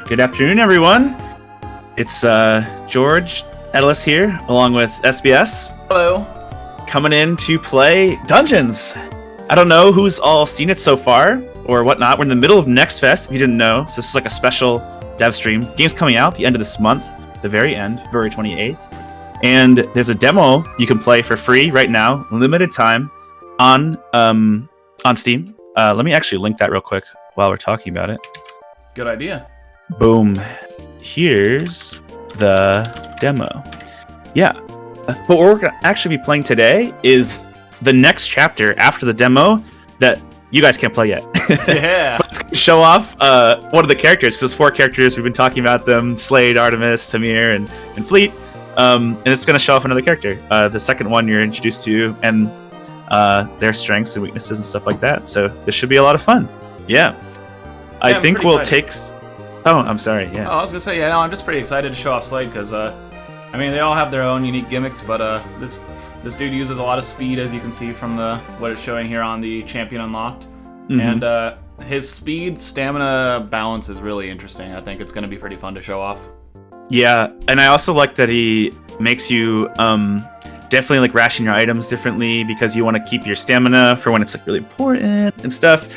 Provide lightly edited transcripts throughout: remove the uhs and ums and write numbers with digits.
Good afternoon, everyone. It's George Edelis here, along with SBS. Hello. Coming in to play Dungeons. I don't know who's all seen it so far, or whatnot. We're in the middle of Next Fest, if you didn't know. So this is like a special dev stream. Game's coming out the end of this month, the very end, February 28th. And there's a demo you can play for free right now, limited time, on Steam. Let me actually link that real quick while we're talking about it. Good idea. Boom. Here's the demo. Yeah. But what we're going to actually be playing today is the next chapter after the demo that you guys can't play yet. Yeah. Let's show off one of the characters. There's 4 characters. We've been talking about them. Slade, Artemis, Tamir, and Fleet. And it's going to show off another character. The second one you're introduced to, and their strengths and weaknesses and stuff like that. So this should be a lot of fun. Yeah. I think we'll take... Oh, I'm sorry, yeah. Oh, I was going to say, I'm just pretty excited to show off Slade, because, they all have their own unique gimmicks, but this dude uses a lot of speed, as you can see from what it's showing here on the Champion Unlocked. Mm-hmm. And his speed, stamina balance is really interesting. I think it's going to be pretty fun to show off. Yeah, and I also like that he makes you definitely like ration your items differently, because you want to keep your stamina for when it's like really important and stuff.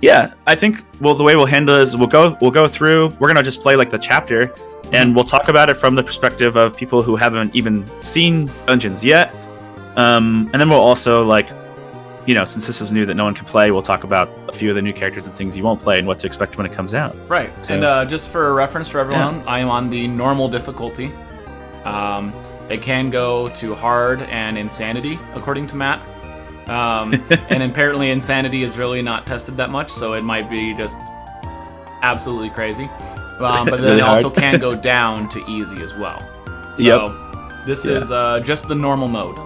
Yeah, I think the way we'll handle it is we'll go through. We're gonna just play like the chapter, and we'll talk about it from the perspective of people who haven't even seen Dungeons yet. And then we'll also since this is new that no one can play, we'll talk about a few of the new characters and things you won't play and what to expect when it comes out. Right. So, and just for reference for everyone, I am on the normal difficulty. It can go to hard and insanity, according to Matt. And apparently insanity is really not tested that much, so it might be just absolutely crazy. But then really it also can go down to easy as well. So this is just the normal mode.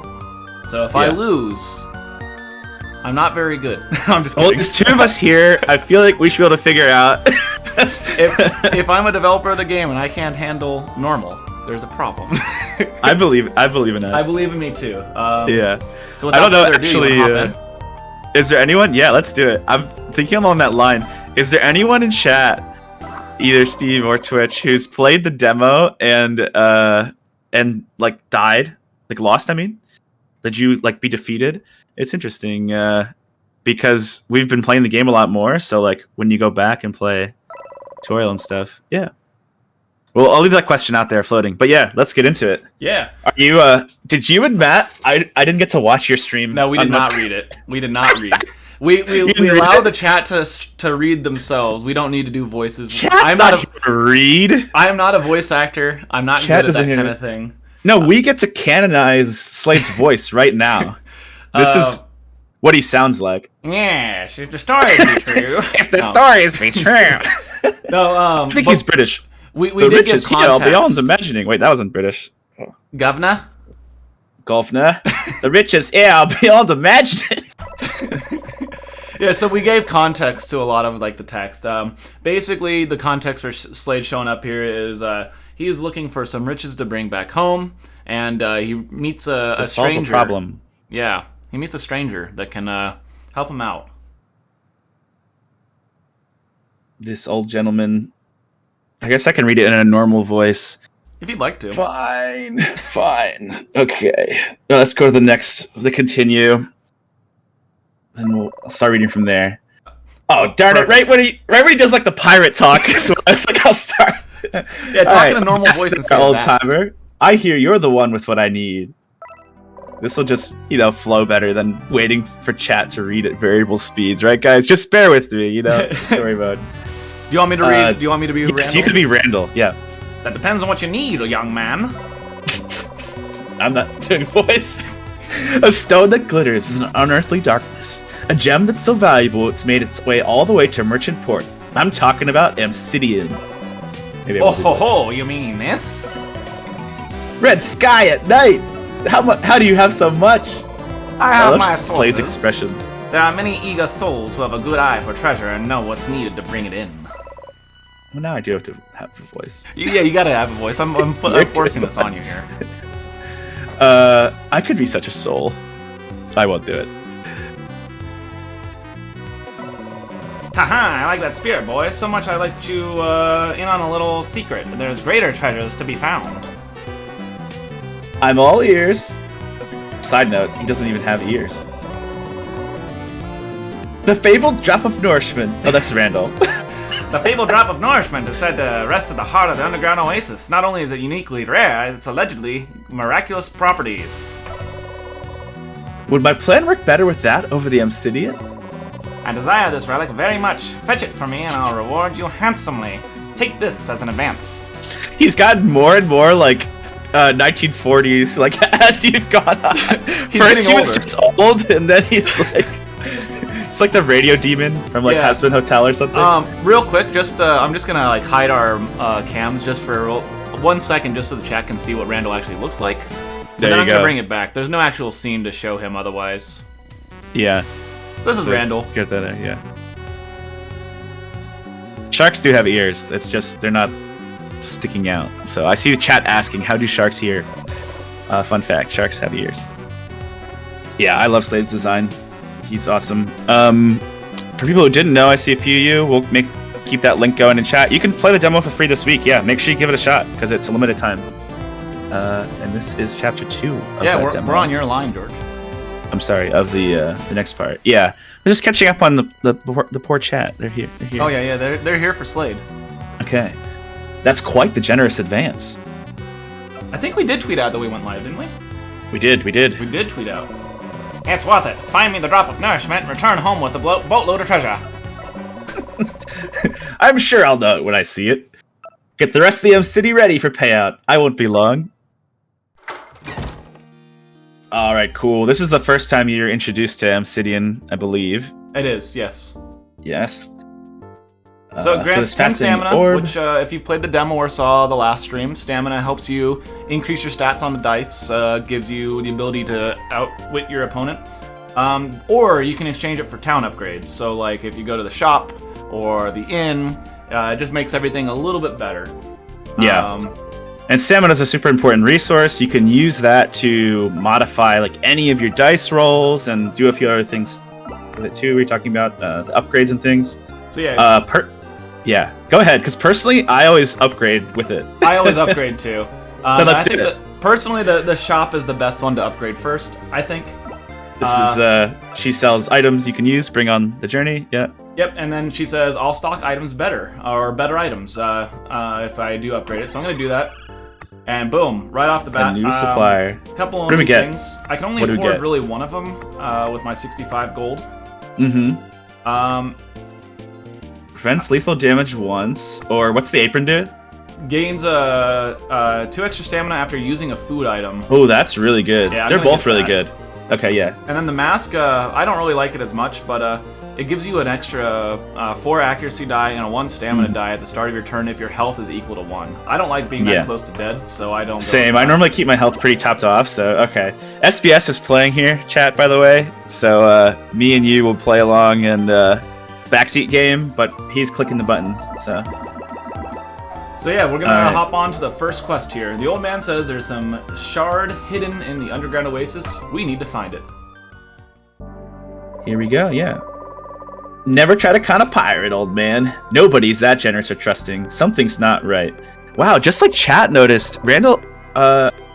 So if I lose, I'm not very good. I'm just kidding. Well, there's 2 of us here. I feel like we should be able to figure out. if I'm a developer of the game and I can't handle normal, there's a problem. I believe in us. I believe in me too. Yeah. So I don't know, actually, is there anyone? Yeah, let's do it. I'm thinking along that line. Is there anyone in chat, either Steam or Twitch, who's played the demo and died, lost? I mean, did you be defeated? It's interesting because we've been playing the game a lot more. So when you go back and play tutorial and stuff, yeah. Well, I'll leave that question out there floating. But yeah, let's get into it. Yeah. Are you? Did you and Matt? I didn't get to watch your stream. No, we did not read it. We did not read. We allow the chat to read themselves. We don't need to do voices. Chat's not here to read. I am not a voice actor. I'm not good at that kind of thing. No, we get to canonize Slade's voice right now. This is what he sounds like. Yes, if the stories be true. If the stories be true. No, I think he's British. We did give context. Beyond imagining. Wait, that wasn't British. Governor? The riches here beyond imagining. Yeah, so we gave context to a lot of the text. Basically, the context for Slade showing up here is he is looking for some riches to bring back home, and he meets a stranger. Solve a problem. Yeah, he meets a stranger that can help him out. This old gentleman. I guess I can read it in a normal voice. If you'd like to. Fine. Okay. Now let's go to the continue. And I'll start reading from there. Oh, darn it. Right when he does the pirate talk. So I was I'll start. Yeah, talk in a normal voice instead of fast. Old timer. I hear you're the one with what I need. This will just, flow better than waiting for chat to read at variable speeds, right, guys? Just bear with me, story mode. Do you want me to read? Do you want me to be Randall? Yes, you could be Randall, yeah. That depends on what you need, young man. I'm not doing voice. A stone that glitters with an unearthly darkness. A gem that's so valuable it's made its way all the way to Merchant Port. I'm talking about obsidian. Oh, you mean this? Red sky at night. How do you have so much? I have my sources. Slade's expressions. There are many eager souls who have a good eye for treasure and know what's needed to bring it in. Well, now I do have to have a voice. Yeah, you gotta have a voice. I'm forcing this on you here. I could be such a soul. I won't do it. Haha, I like that spirit, boy. So much I let you in on a little secret. There's greater treasures to be found. I'm all ears. Side note, he doesn't even have ears. The fabled drop of nourishment. Oh, that's Randall. The fabled drop of nourishment is said to rest at the heart of the underground oasis. Not only is it uniquely rare, it's allegedly miraculous properties. Would my plan work better with that over the obsidian? I desire this relic very much. Fetch it for me and I'll reward you handsomely. Take this as an advance. He's gotten more and more like 1940s, like as you've gone on. First he was just old, and then he's like... It's like the radio demon from like Hasbin Hotel or something. Real quick, just I'm just gonna like hide our cams just for 1 second, just so the chat can see what Randall actually looks like. There then you I'm go. gonna bring it back. There's no actual scene to show him otherwise. Yeah. This is Randall. Get that in, yeah. Sharks do have ears. It's just they're not sticking out. So I see the chat asking, how do sharks hear? Fun fact: sharks have ears. Yeah, I love Slade's design. He's awesome. For people who didn't know, I see a few of you. We'll keep that link going in chat. You can play the demo for free this week. Yeah, make sure you give it a shot because it's a limited time. And this is chapter 2. Of that demo. We're on your line, George. I'm sorry, of the next part. Yeah, we're just catching up on the poor chat. They're here. Oh yeah, they're here for Slade. Okay, that's quite the generous advance. I think we did tweet out that we went live, didn't we? We did. We did tweet out. It's worth it. Find me the drop of nourishment and return home with a boatload of treasure. I'm sure I'll know it when I see it. Get the rest of the City ready for payout. I won't be long. Alright, cool. This is the first time you're introduced to Obsidian, I believe. It is, yes. Yes. So it grants 10 stamina, which if you've played the demo or saw the last stream, stamina helps you increase your stats on the dice, gives you the ability to outwit your opponent. Or you can exchange it for town upgrades. So like if you go to the shop or the inn, it just makes everything a little bit better. Yeah. And stamina is a super important resource. You can use that to modify like any of your dice rolls and do a few other things with it too. We're talking about the upgrades and things. So yeah. Yeah, go ahead. Because personally, I always upgrade with it. I always upgrade too. Let's do it. Personally, the shop is the best one to upgrade first, I think. This is she sells items you can use. Bring on the journey. Yeah. Yep, and then she says I'll stock items better items if I do upgrade it. So I'm gonna do that. And boom, right off the bat, a new supplier. Couple of new things. I can only afford really one of them with my 65 gold. Mm-hmm. Prevents lethal damage once, or what's the apron do? Gains 2 extra stamina after using a food item. Oh, that's really good. Yeah, they're both really good. Okay, yeah. And then the mask, I don't really like it as much, but it gives you an extra 4 accuracy die and a 1 stamina die at the start of your turn if your health is equal to 1. I don't like being that close to dead, so I don't. Same. I normally keep my health pretty topped off, so okay. SBS is playing here, chat, by the way. So me and you will play along and backseat game, but he's clicking the buttons, so. So yeah, we're gonna hop on to the first quest here. The old man says there's some shard hidden in the underground oasis. We need to find it. Here we go, yeah. Never try to con a pirate, old man. Nobody's that generous or trusting. Something's not right. Wow, just like chat noticed, Randall,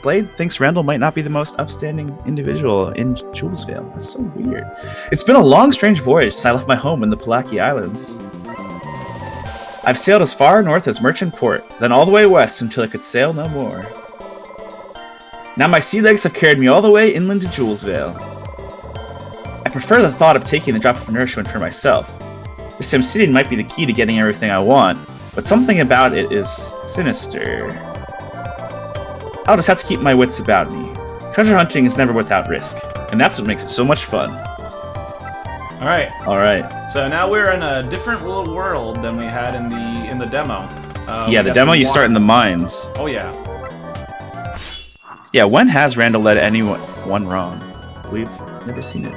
Slade thinks Randall might not be the most upstanding individual in Julesvale. That's so weird. It's been a long, strange voyage since I left my home in the Palaki Islands. I've sailed as far north as Merchant Port, then all the way west until I could sail no more. Now my sea legs have carried me all the way inland to Julesvale. I prefer the thought of taking the drop of nourishment for myself. This obsidian might be the key to getting everything I want, but something about it is sinister. I'll just have to keep my wits about me. Treasure hunting is never without risk, and that's what makes it so much fun. Alright. So now we're in a different little world than we had in the demo. Yeah, the demo you start in the mines. Oh yeah. Yeah, when has Randall led anyone wrong? We've never seen it.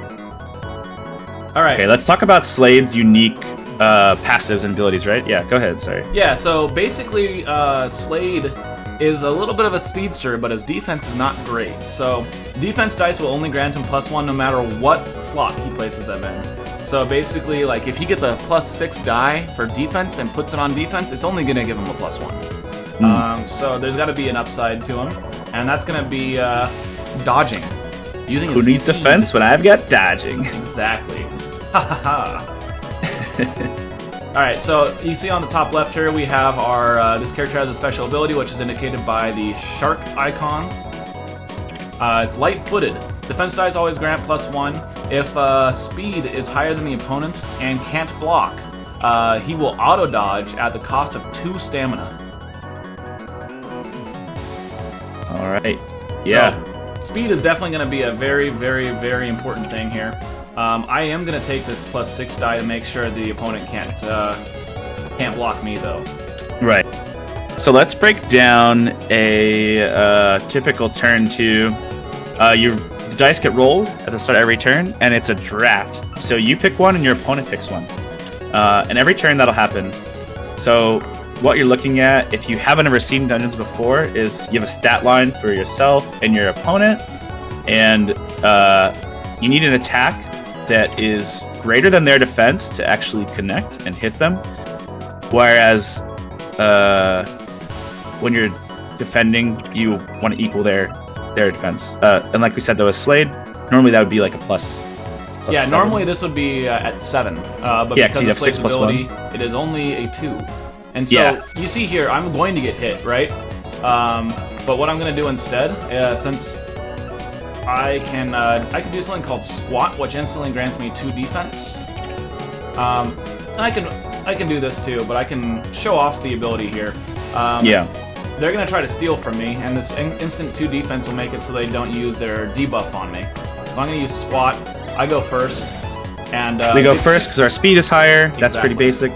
Alright. Okay, let's talk about Slade's unique passives and abilities, right? Yeah, go ahead, sorry. Yeah, so basically Slade is a little bit of a speedster, but his defense is not great. So defense dice will only grant him +1 no matter what slot he places them in. So basically, like if he gets a +6 die for defense and puts it on defense, it's only gonna give him a +1. So there's got to be an upside to him, and that's gonna be dodging. Using Who needs defense when I've got dodging? Exactly. Ha ha ha. All right, so you see on the top left here we have our this character has a special ability, which is indicated by the shark icon. It's light-footed. Defense dice always grant +1. If speed is higher than the opponent's and can't block, he will auto-dodge at the cost of 2 stamina. All right. Yeah. So, speed is definitely going to be a very, very, very important thing here. I am going to take this +6 die to make sure the opponent can't block me, though. Right. So let's break down a typical turn 2. The dice get rolled at the start of every turn, and it's a draft. So you pick one, and your opponent picks one. And every turn that'll happen. So what you're looking at, if you haven't ever seen Dungeons before, is you have a stat line for yourself and your opponent, and you need an attack that is greater than their defense to actually connect and hit them. Whereas when you're defending, you want to equal their defense. And like we said, though, with Slade, normally that would be like a plus yeah, 7. normally this would be at 7. But yeah, because of Slade's 6 ability, 1. it is only a 2. And so you see here, I'm going to get hit, right? But what I'm going to do instead, since I can do something called Squat, which instantly grants me 2 defense. And I can do this too, but I can show off the ability here. They're going to try to steal from me, and this instant 2 defense will make it so they don't use their debuff on me. So I'm going to use Squat. I go first. And we go first because our speed is higher. Exactly. That's pretty basic.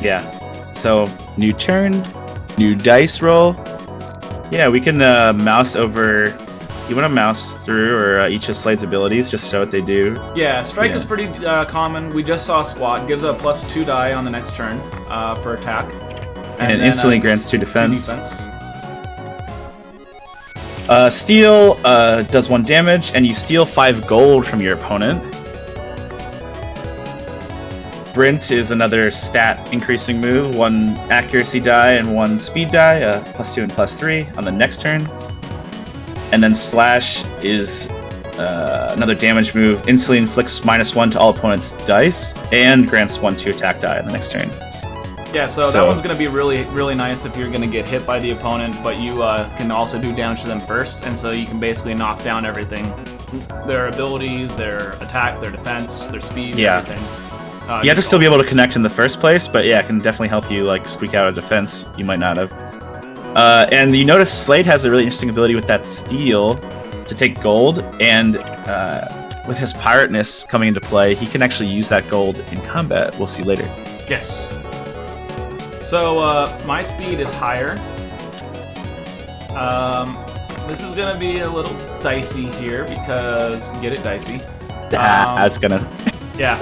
Yeah. So, new turn, new dice roll. Yeah, we can mouse over. You want to mouse through or each of Slade's abilities, just show what they do. Yeah, Strike is pretty common. We just saw Squat. Gives a +2 die on the next turn for attack. And it instantly grants 2 defense. Steal does 1 damage, and you steal 5 gold from your opponent. Sprint is another stat increasing move, 1 accuracy die and 1 speed die, +2 and +3 on the next turn. And then Slash is another damage move, instantly inflicts -1 to all opponents' dice, and grants 1 to attack die on the next turn. Yeah, so that one's going to be really, really nice if you're going to get hit by the opponent, but you can also do damage to them first, and so you can basically knock down everything. Their abilities, their attack, their defense, their speed, everything. You have to still be able to connect in the first place, but yeah, it can definitely help you like squeak out a defense you might not have. And you notice Slade has a really interesting ability with that steal to take gold, and with his pirateness coming into play, he can actually use that gold in combat. We'll see later. Yes. So my speed is higher. This is gonna be a little dicey here because get it dicey. That's gonna. Yeah.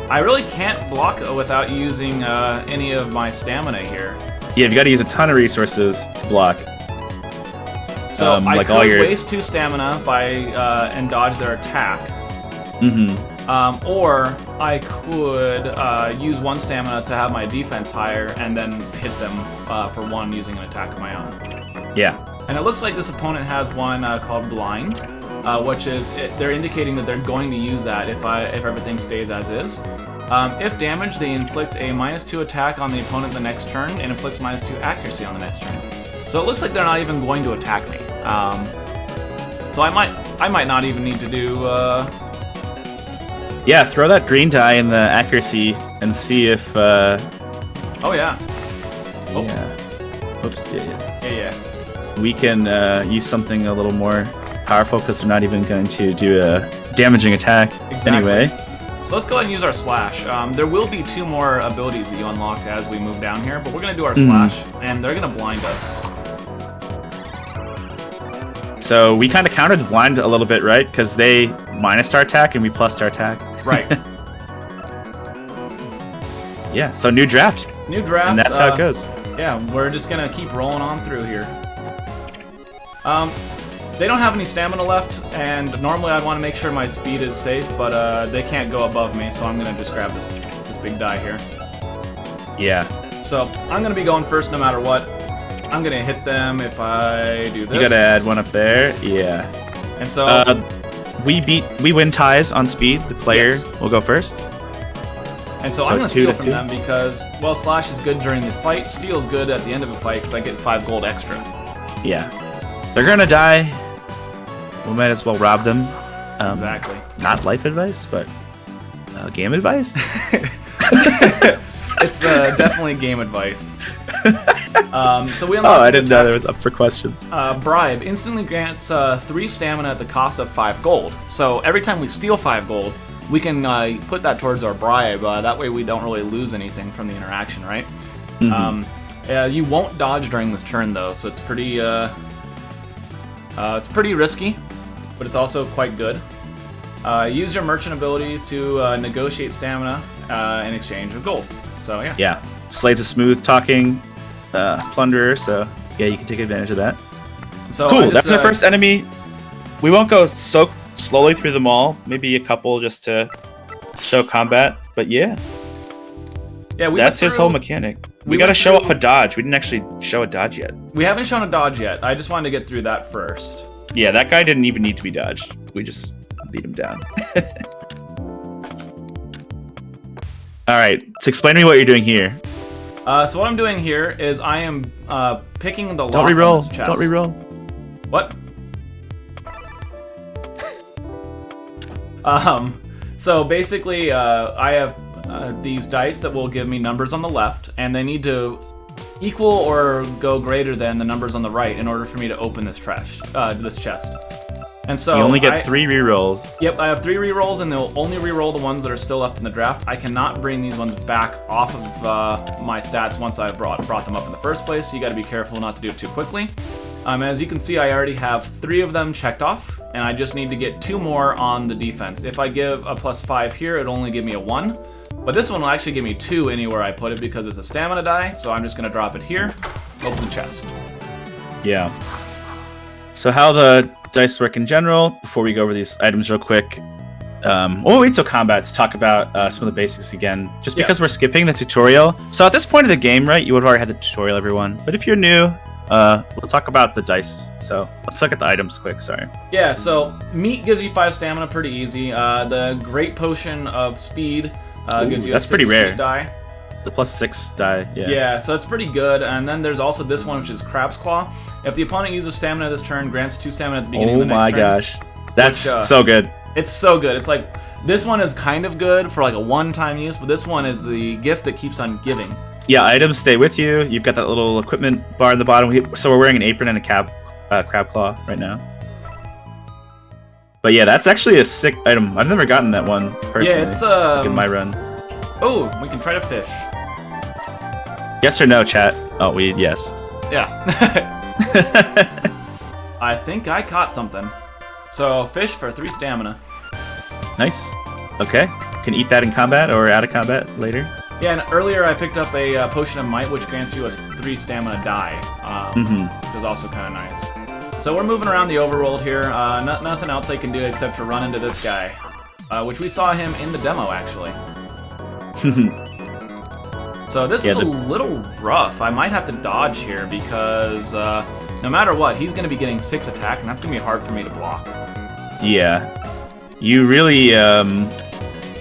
I really can't block without using any of my stamina here. Yeah, you've got to use a ton of resources to block. So I could waste 2 stamina by and dodge their attack. Or I could use 1 stamina to have my defense higher and then hit them for 1 using an attack of my own. Yeah. And it looks like this opponent has one called Blind, which is they're indicating that they're going to use that if everything stays as is. If damaged, they inflict a -2 attack on the opponent the next turn and inflicts -2 accuracy on the next turn. So it looks like they're not even going to attack me. So I might not even need to do. Yeah, throw that green die in the accuracy and see if. Oh yeah. Oh. Yeah. Oops. Yeah. We can use something a little more powerful because they're not even going to do a damaging attack anyway. So let's go ahead and use our Slash. There will be 2 more abilities that you unlock as we move down here, but we're going to do our Slash, and they're going to blind us. So we kind of countered the blind a little bit, right? Because they minus our attack and we plus our attack. Right. Yeah, so new draft. New draft. And that's how it goes. Yeah, we're just going to keep rolling on through here. They don't have any stamina left, and normally I'd want to make sure my speed is safe, but they can't go above me, so I'm going to just grab this big die here. Yeah. So I'm going to be going first no matter what. I'm going to hit them if I do this. You got to add one up there. Yeah. And so... we win ties on speed. The player will go first. And so I'm going to steal from them because, well, Slash is good during the fight. Steal's good at the end of a fight because I get 5 gold extra. Yeah. They're going to die. We might as well rob them. Exactly. Not life advice, but game advice? It's definitely game advice. So we unlocked I didn't know there was up for questions. Bribe instantly grants 3 stamina at the cost of 5 gold. So every time we steal 5 gold, we can put that towards our bribe. That way we don't really lose anything from the interaction, right? Mm-hmm. You won't dodge during this turn though, so it's pretty risky, but it's also quite good. Use your merchant abilities to negotiate stamina in exchange of gold. So yeah. Yeah. Slade's a smooth talking plunderer, so yeah, you can take advantage of that. So cool. That's our first enemy. We won't go so slowly through them all. Maybe a couple just to show combat. But yeah. Yeah, that's his whole mechanic. We got to show off a dodge. We didn't actually show a dodge yet. We haven't shown a dodge yet. I just wanted to get through that first. Yeah, that guy didn't even need to be dodged. We just beat him down. All right, so explain to me what you're doing here. So what I'm doing here is I am picking the lock Don't reroll. on this chest. Don't reroll. What? So basically, I have these dice that will give me numbers on the left, and they need to equal or go greater than the numbers on the right in order for me to open this chest. And so you only get 3 rerolls. Yep, I have 3 rerolls, and they'll only reroll the ones that are still left in the draft. I cannot bring these ones back off of my stats once I've brought them up in the first place, so you got to be careful not to do it too quickly. As you can see, I already have 3 of them checked off, and I just need to get 2 more on the defense. If I give a +5 here, it'll only give me a 1. But this one will actually give me 2 anywhere I put it because it's a stamina die, so I'm just going to drop it here, open the chest. Yeah. So how the dice work in general, before we go over these items real quick, we'll wait till combat to talk about some of the basics again, just because we're skipping the tutorial. So at this point of the game, right, you would have already had the tutorial, everyone. But if you're new, we'll talk about the dice. So let's look at the items quick, sorry. Yeah, so meat gives you 5 stamina pretty easy. The great potion of speed gives you a 6 pretty rare. speed die. The +6 die, yeah. Yeah, so it's pretty good. And then there's also this one, which is Crab's Claw. If the opponent uses stamina this turn, grants 2 stamina at the beginning of the next turn. Oh my gosh. That's so good. It's so good. It's like, this one is kind of good for like a one-time use, but this one is the gift that keeps on giving. Yeah, items stay with you. You've got that little equipment bar in the bottom. So we're wearing an apron and a crab claw right now. But yeah, that's actually a sick item. I've never gotten that one personally. Yeah, it's in my run. Oh, we can try to fish. Yes or no, chat? Oh, yes. Yeah. I think I caught something. So fish for 3 stamina. Nice. Okay. Can eat that in combat or out of combat later. Yeah, and earlier I picked up a potion of might, which grants you a 3 stamina die, which is also kind of nice. So we're moving around the overworld here. Nothing else I can do except for run into this guy, which we saw him in the demo actually. So this is a little rough. I might have to dodge here because no matter what, he's going to be getting 6 attack, and that's going to be hard for me to block. Yeah. You really,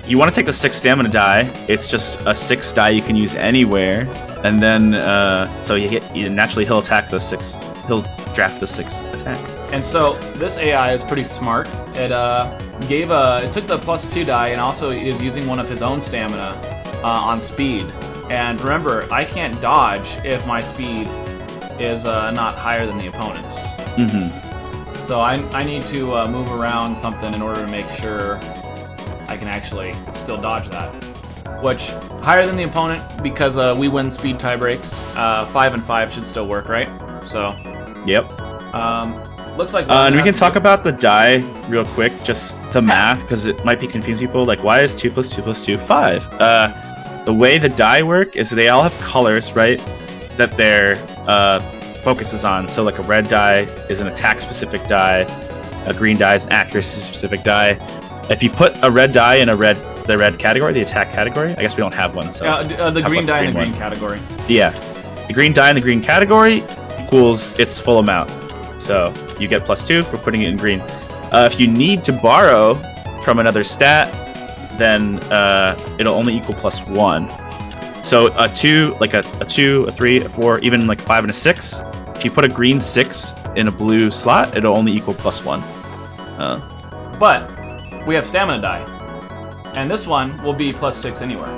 you want to take the 6 stamina die. It's just a 6 die you can use anywhere. And then, so naturally he'll attack the 6. He'll draft the 6 attack. And so this AI is pretty smart. It took the +2 die and also is using one of his own stamina on speed. And remember, I can't dodge if my speed is not higher than the opponent's. So I need to move around something in order to make sure I can actually still dodge that. Which, higher than the opponent, because we win speed tie breaks. 5 and 5 should still work, right? So. Yep. Looks like. And we can talk about the die real quick, just the math, because it might be confusing people. Like, why is 2 + 2 + 2 5? The way the die work is they all have colors, right? That they're focuses on. So like a red die is an attack specific die, a green die is an accuracy specific die. If you put a red die in the red category, the attack category, I guess we don't have one. So the green die in the green category. Yeah, the green die in the green category equals its full amount. So you get +2 for putting it in green. If you need to borrow from another stat, then it'll only equal +1. So a 2, like a 2, a 3, a 4, even like 5 and a 6. If you put a green 6 in a blue slot, it'll only equal +1. But we have stamina die, and this one will be +6 anywhere.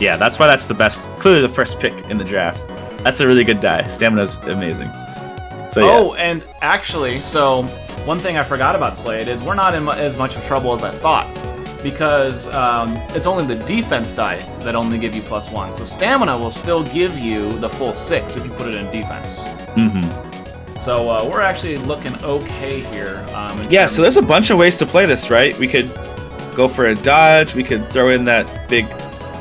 Yeah, that's why that's the best. Clearly, the first pick in the draft. That's a really good die. Stamina's amazing. So yeah. Oh, and actually, so one thing I forgot about Slade is we're not in as much of trouble as I thought, because it's only the defense dice that only give you +1. So stamina will still give you the full 6 if you put it in defense. Mm-hmm. So we're actually looking okay here. Yeah, so there's a bunch of ways to play this, right? We could go for a dodge. We could throw in that big...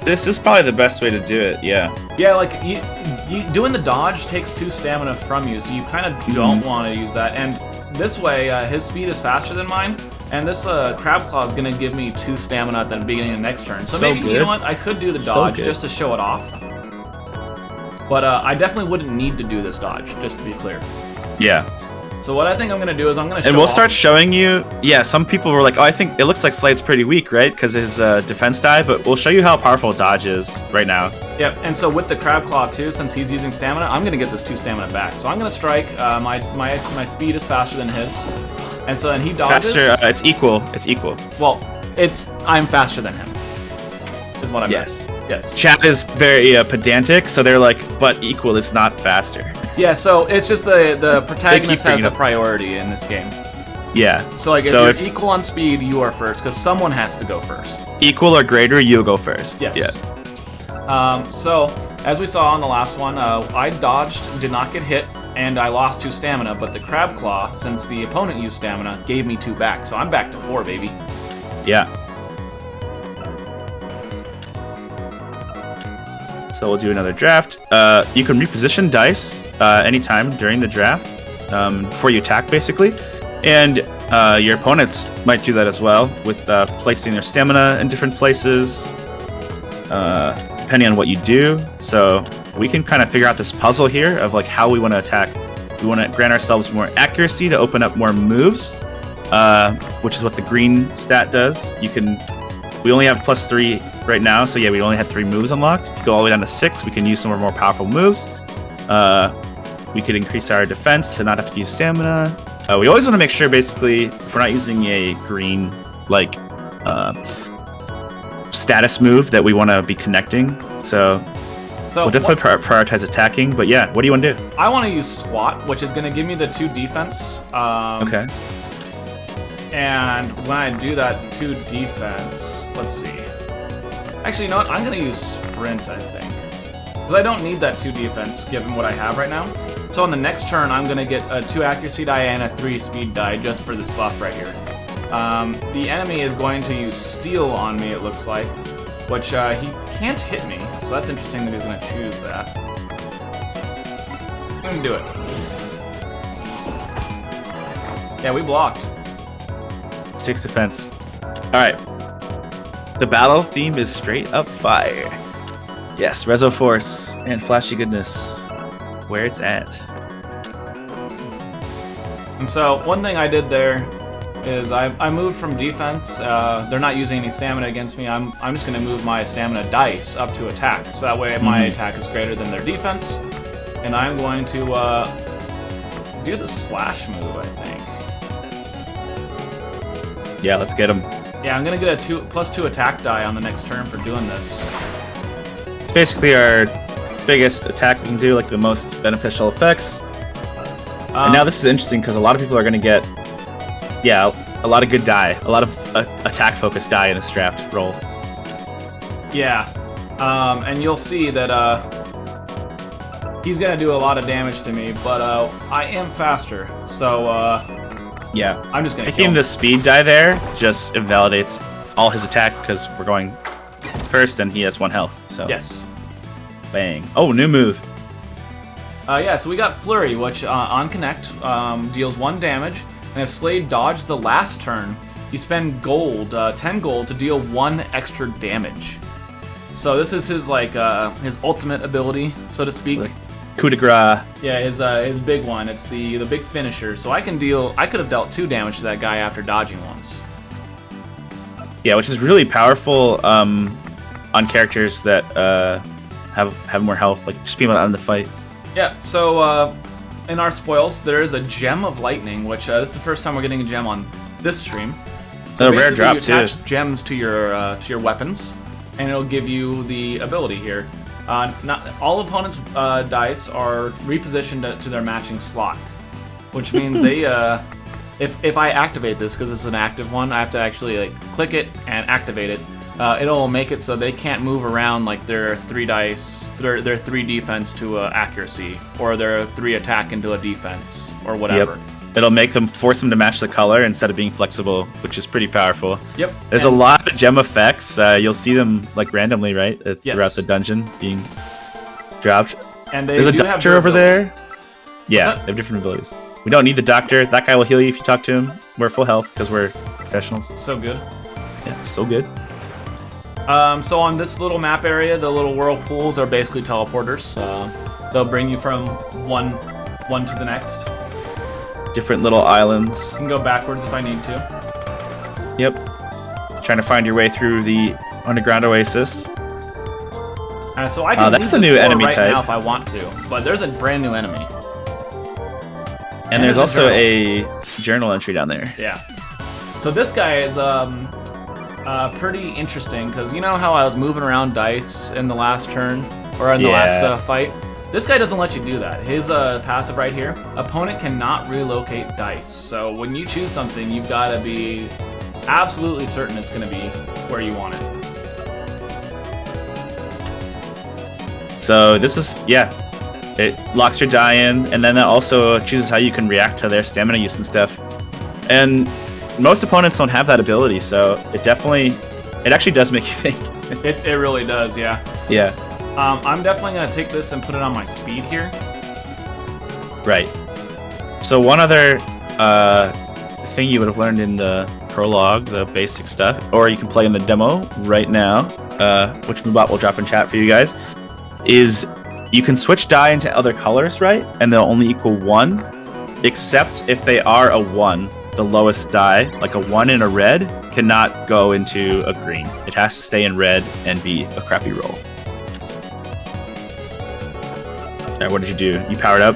This is probably the best way to do it, yeah. Yeah, like, you doing the dodge takes 2 stamina from you, so you kind of don't want to use that. And this way, his speed is faster than mine, and this Crab Claw is going to give me 2 stamina at the beginning of the next turn. So maybe, you know what, I could do the dodge just to show it off. But I definitely wouldn't need to do this dodge, just to be clear. Yeah. So what I think I'm going to do is I'm going to show And we'll off. start showing you... Yeah, some people were like, oh, I think it looks like Slade's pretty weak, right? Because his defense die, but we'll show you how powerful dodge is right now. Yep, and so with the Crab Claw too, since he's using stamina, I'm going to get this 2 stamina back. So I'm going to strike. My speed is faster than his. And so then he dodges. Faster, it's equal. It's equal. Well, I'm faster than him, is what I meant. Yes. Chat is very pedantic, so they're like, but equal is not faster. Yeah, so it's just the protagonist has the priority in this game. Yeah. So like if you're equal on speed, you are first, because someone has to go first. Equal or greater, you go first. Yes. Yeah. So as we saw on the last one, I dodged, did not get hit, and I lost 2 stamina, but the Crab Claw, since the opponent used stamina, gave me 2 back. So I'm back to 4, baby. Yeah. So we'll do another draft. You can reposition dice anytime during the draft before you attack, basically. And your opponents might do that as well with placing their stamina in different places, depending on what you do. So we can kind of figure out this puzzle here of like how we want to attack. We want to grant ourselves more accuracy to open up more moves, which is what the green stat does. We only have +3 right now, so yeah, we only had 3 moves unlocked. If you go all the way down to 6, we can use some of our more powerful moves. We could increase our defense to not have to use stamina. We always want to make sure, basically, if we're not using a green, like, status move, that we want to be connecting. So we'll definitely prioritize attacking, but yeah, what do you want to do? I want to use Swat, which is going to give me the 2 defense. Okay. And when I do that 2 defense, let's see. Actually, you know what? I'm going to use Sprint, I think. Because I don't need that 2 defense, given what I have right now. So on the next turn, I'm going to get a 2 accuracy die and a 3 speed die just for this buff right here. The enemy is going to use Steel on me, it looks like. Which, he can't hit me. So that's interesting that he's going to choose that. I'm going to do it. Yeah, we blocked. 6 defense. Alright. The battle theme is straight up fire. Yes, Rezo Force and Flashy Goodness. Where it's at. And so, one thing I did there is I moved from defense. They're not using any stamina against me. I'm just going to move my stamina dice up to attack. So that way my attack is greater than their defense. And I'm going to do the slash move, I think. Yeah, let's get him. Yeah, I'm going to get a +2 attack die on the next turn for doing this. It's basically our biggest attack we can do, like the most beneficial effects. And now this is interesting because a lot of people are going to get, a lot of good die, a lot of attack-focused die in this draft roll. Yeah, and you'll see that he's going to do a lot of damage to me, but I am faster, so yeah, I'm just going to Picking the speed die there just invalidates all his attack because we're going first and he has 1 health. So yes. Bang. Oh, new move. Yeah, so we got Flurry, which on Connect deals 1 damage, and if Slade dodged the last turn, you spend gold, 10 gold, to deal 1 extra damage. So this is his his ultimate ability, so to speak. Like coup de grace. Yeah, his big one. It's the big finisher. So I could have dealt 2 damage to that guy after dodging once. Yeah, which is really powerful on characters that have more health, like just being out in the fight. Yeah, so in our spoils, there is a Gem of Lightning, which this is the first time we're getting a gem on this stream. So a rare drop you attach gems to your weapons, and it'll give you the ability here. Not all opponents' dice are repositioned to their matching slot, which means they if I activate this, because it's an active one, I have to actually click it and activate it. It'll make it so they can't move around like their 3 dice, their 3 defense to accuracy, or their 3 attack into a defense, or whatever. Yep. It'll force them to match the color instead of being flexible, which is pretty powerful. Yep. There's a lot of gem effects. You'll see them randomly, right? It's yes. throughout the dungeon being dropped. And there's a doctor over there. Yeah, they have different abilities. We don't need the doctor. That guy will heal you if you talk to him. We're full health because we're professionals. So good. Yeah, so good. So on this little map area, the little whirlpools are basically teleporters. They'll bring you from one to the next. Different little islands. You can go backwards if I need to. Yep. Trying to find your way through the underground oasis. So I can that's a new enemy right type now if I want to, but there's a brand new enemy. And there's also a journal entry down there. Yeah. So this guy is pretty interesting, because you know how I was moving around dice in the last turn, or in the last fight? This guy doesn't let you do that. His passive right here, opponent cannot relocate dice. So when you choose something, you've got to be absolutely certain it's going to be where you want it. So this is, it locks your die in, and then it also chooses how you can react to their stamina use and stuff. And most opponents don't have that ability, so it actually does make you think. It really does, yeah. Yeah. I'm definitely going to take this and put it on my speed here. Right. So one other thing you would have learned in the prologue, the basic stuff, or you can play in the demo right now, which Moobot will drop in chat for you guys, is you can switch die into other colors, right? And they'll only equal 1, except if they are a 1. The lowest die, like a 1 in a red, cannot go into a green. It has to stay in red and be a crappy roll. Alright, what did you do? You powered up?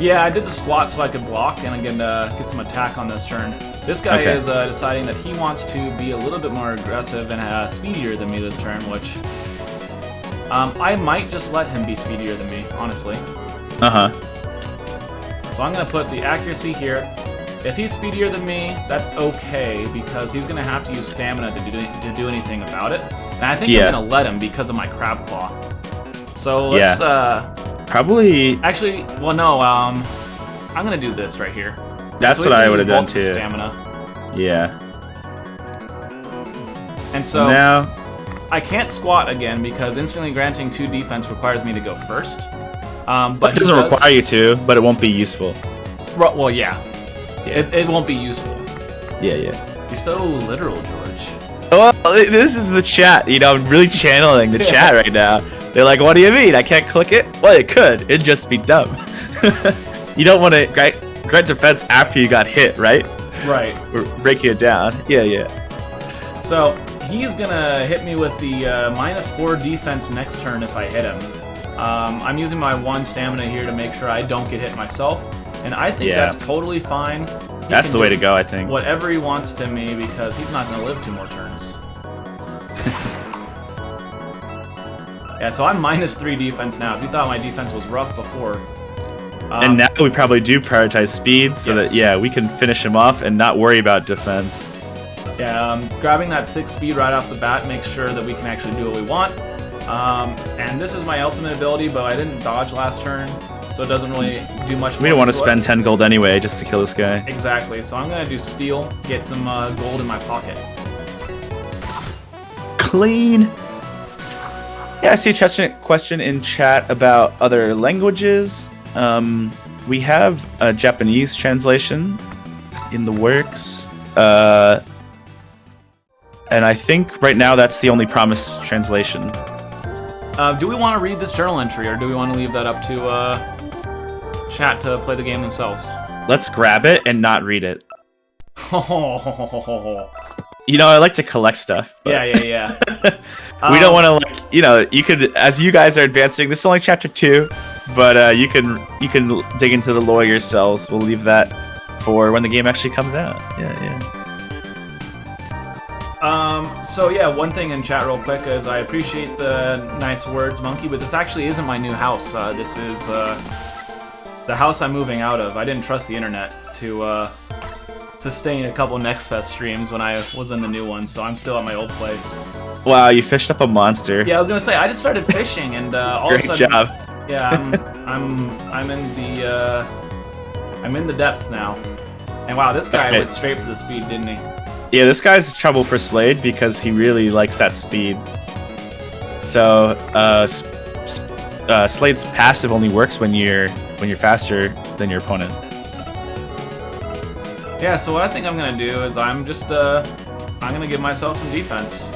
Yeah, I did the squat so I could block and again get some attack on this turn. This guy is deciding that he wants to be a little bit more aggressive and speedier than me this turn, which I might just let him be speedier than me, honestly. Uh-huh. So I'm going to put the accuracy here. If he's speedier than me, that's okay, because he's going to have to use stamina to do anything about it. And I think I'm going to let him because of my Crab Claw. So let's... Probably... Actually, well, no, I'm going to do this right here. That's what I would have done, too. Stamina. Yeah. And so... Now... I can't squat again, because instantly granting 2 defense requires me to go first. But it doesn't require you to, but it won't be useful. Well, yeah. It won't be useful. Yeah, yeah. You're so literal, George. Well, this is the chat. I'm really channeling the chat right now. They're like, what do you mean? I can't click it? Well, it could. It'd just be dumb. You don't want to grant defense after you got hit, right? Right. We're breaking it down. Yeah, yeah. So, he's going to hit me with the -4 defense next turn if I hit him. I'm using my 1 stamina here to make sure I don't get hit myself. And I think that's totally fine. That's the way to go, I think. Whatever he wants to me, because he's not going to live 2 more turns. Yeah, so I'm -3 defense now. If you thought my defense was rough before. And now we probably do prioritize speed so that, we can finish him off and not worry about defense. Yeah, grabbing that 6 speed right off the bat makes sure that we can actually do what we want. And this is my ultimate ability, but I didn't dodge last turn. So it doesn't really do much. We don't want to spend 10 gold anyway just to kill this guy. Exactly. So I'm going to do steal, get some gold in my pocket. Clean. Yeah, I see a question in chat about other languages. We have a Japanese translation in the works. And I think right now that's the only promised translation. Do we want to read this journal entry, or do we want to leave that up to chat to play the game themselves? Let's grab it and not read it. You know, I like to collect stuff. Yeah. We don't want to, like, you could, as you guys are advancing, this is only chapter 2, but you can dig into the lore yourselves. We'll leave that for when the game actually comes out. Yeah. So yeah, one thing in chat real quick is I appreciate the nice words, Monkey, but this actually isn't my new house. This is the house I'm moving out of. I didn't trust the internet to sustain a couple Next Fest streams when I was in the new one, so I'm still at my old place. Wow, you fished up a monster. Yeah, I was gonna say I just started fishing, and all Great of a sudden, job. yeah, I'm in the depths now. And wow, this guy went straight for the speed, didn't he? Yeah, this guy's trouble for Slade because he really likes that speed. So, Slade's passive only works when you're faster than your opponent. Yeah, so what I think I'm gonna do is I'm gonna give myself some defense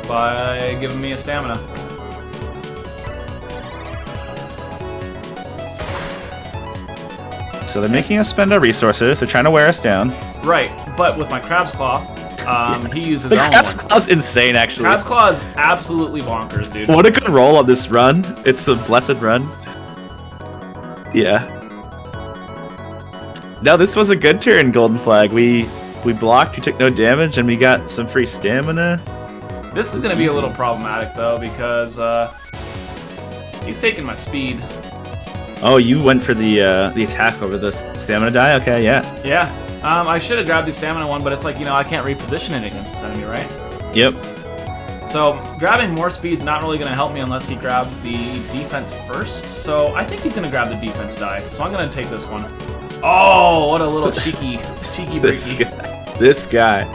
by giving me a stamina. So they're making us spend our resources. They're trying to wear us down. Right, but with my Crab's Claw, he uses his The own Crab's one. Claw's insane, actually. Crab's Claw is absolutely bonkers, dude. What a good roll on this run. It's the blessed run. Yeah. No, this was a good turn, Golden Flag. We blocked, we took no damage, and we got some free stamina. This is going to be a little problematic, though, because he's taking my speed. Oh, you went for the attack over the stamina die? Okay, yeah. Yeah. I should have grabbed the stamina one, but it's like, I can't reposition it against this enemy, right? Yep. So, grabbing more speed's not really going to help me unless he grabs the defense first. So, I think he's going to grab the defense die. So, I'm going to take this one. Oh, what a little cheeky breaky. This guy.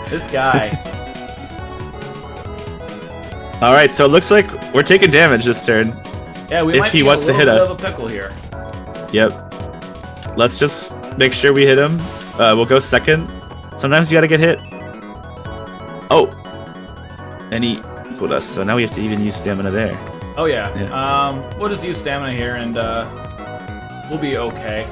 All right, so it looks like we're taking damage this turn. Yeah, we if might he be wants to hit a us. little bit of a pickle here. Yep. Let's just make sure we hit him. We'll go second. Sometimes you gotta get hit. Oh. And he equaled us, so now we have to even use stamina there. Oh, yeah. We'll just use stamina here, and we'll be okay.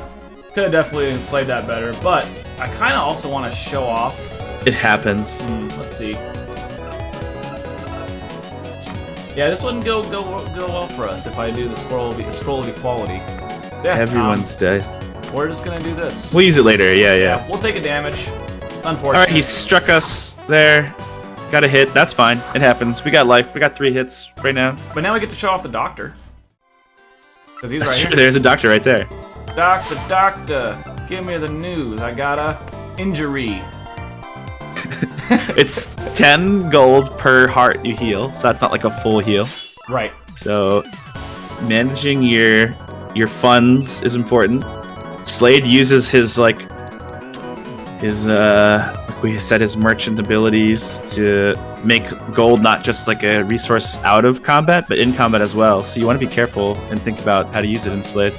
Could have definitely played that better, but I kind of also want to show off. It happens. Let's see. Yeah, this wouldn't go well for us if I do the scroll of equality. Yeah, Everyone's dice. We're just gonna do this. We'll use it later. Yeah. We'll take a damage. Unfortunately. All right, he struck us there. Got a hit. That's fine. It happens. We got life. We got 3 hits right now. But now we get to show off the doctor. Because he's right here. There's a doctor right there. Doctor, give me the news. I got a injury. It's 10 gold per heart you heal, so that's not like a full heal. Right. So managing your funds is important. Slade uses his like we said, his merchant abilities to make gold not just like a resource out of combat, but in combat as well. So you want to be careful and think about how to use it in Slade.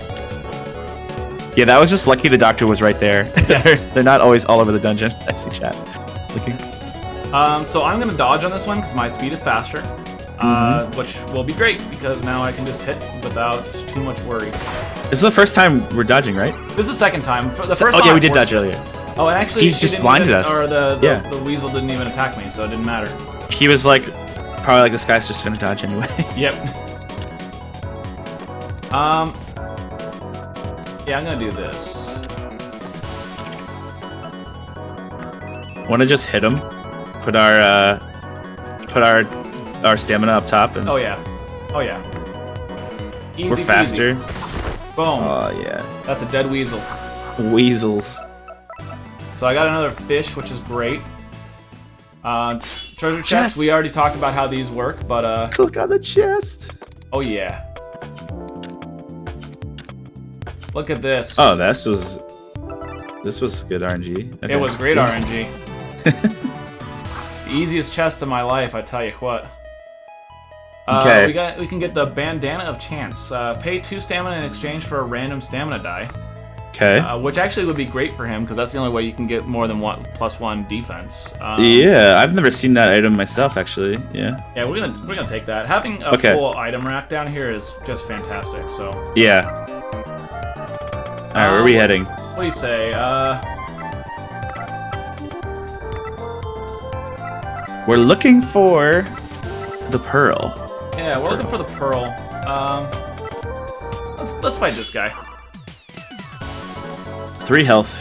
Yeah, that was just lucky the doctor was right there. Yes. They're not always all over the dungeon. I see chat. Looking. So I'm going to dodge on this one because my speed is faster, which will be great because now I can just hit without too much worry. This is the first time we're dodging, right? This is the second time. The first time yeah, we did dodge earlier. Oh, and actually, he just blinded us. Or the weasel didn't even attack me, so it didn't matter. He was like, probably like, this guy's just gonna dodge anyway. Yep. Yeah, I'm gonna do this. Want to just hit him? Put our stamina up top, and oh yeah, easy we're faster. Peasy. Boom. Oh yeah. That's a dead weasel. Weasels. So I got another fish, which is great. Treasure chest. We already talked about how these work, but look on the chest. Oh yeah. Look at this. Oh, this was good RNG. Okay. It was great RNG. The easiest chest of my life, I tell you what. Okay. We can get the Bandana of Chance. Pay 2 stamina in exchange for a random stamina die. Okay. Which actually would be great for him because that's the only way you can get more than +1 defense. Yeah, I've never seen that item myself, actually. Yeah. Yeah, we're gonna take that. Having a full item rack down here is just fantastic. So. Yeah. All right, where are we heading? What do you say? We're looking for the pearl. Yeah, we're looking for the pearl. Let's fight this guy. 3 health.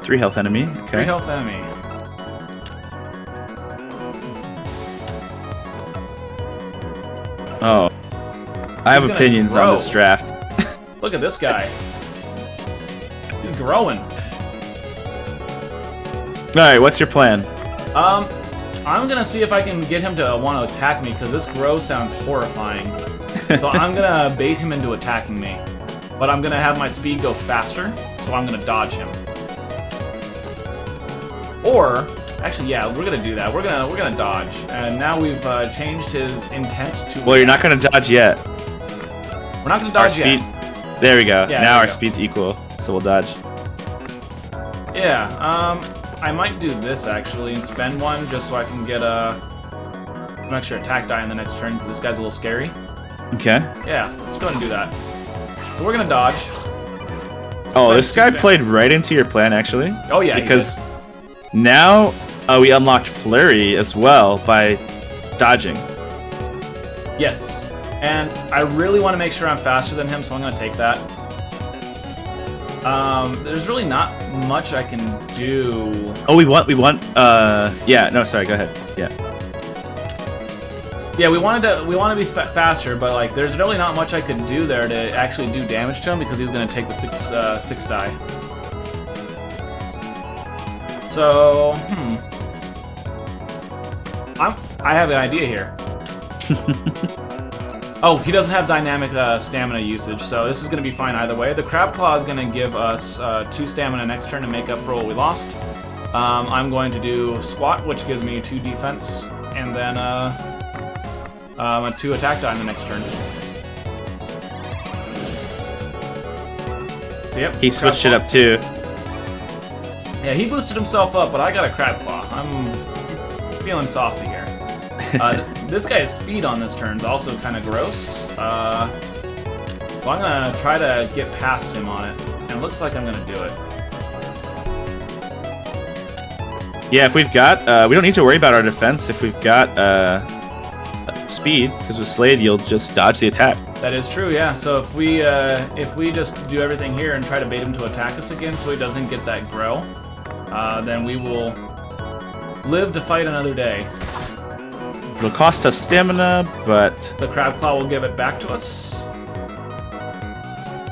3 health enemy. Okay. 3 health enemy. Oh. I have opinions on this draft. Look at this guy. He's growing. Alright, what's your plan? I'm gonna see if I can get him to want to attack me, because this grow sounds horrifying. So I'm gonna bait him into attacking me. But I'm gonna have my speed go faster, so I'm gonna dodge him. Or, actually, yeah, we're gonna do that. We're gonna dodge. And now we've changed his intent to... Well, you're not gonna dodge yet. We're not gonna dodge yet. There we go. Yeah, now our speed's equal, so we'll dodge. Yeah, I might do this actually and spend 1 just so I can get an extra attack die in the next turn because this guy's a little scary. Okay. Yeah, let's go ahead and do that. So we're gonna dodge. Oh, this guy played right into your plan, actually. Oh yeah, because now we unlocked Flurry as well by dodging. Yes, and I really want to make sure I'm faster than him, so I'm gonna take that. There's really not much I can do. Oh, we want. Yeah. No, sorry. Go ahead. Yeah. Yeah, we want to be faster, but like, there's really not much I could do there to actually do damage to him because he's gonna take the 6 die. So, I have an idea here. Oh, he doesn't have dynamic stamina usage, so this is going to be fine either way. The Crab Claw is going to give us 2 stamina next turn to make up for what we lost. I'm going to do Squat, which gives me 2 defense, and then a 2 attack die in the next turn. So yep, he switched it up too. Yeah, he boosted himself up, but I got a Crab Claw. I'm feeling saucy here. This guy's speed on this turn is also kind of gross. So I'm going to try to get past him on it. And it looks like I'm going to do it. Yeah, if we've got... we don't need to worry about our defense if we've got speed, because with Slade, you'll just dodge the attack. That is true, yeah. So if we just do everything here and try to bait him to attack us again so he doesn't get that grow, then we will live to fight another day. It'll cost us stamina, but... The Crab Claw will give it back to us?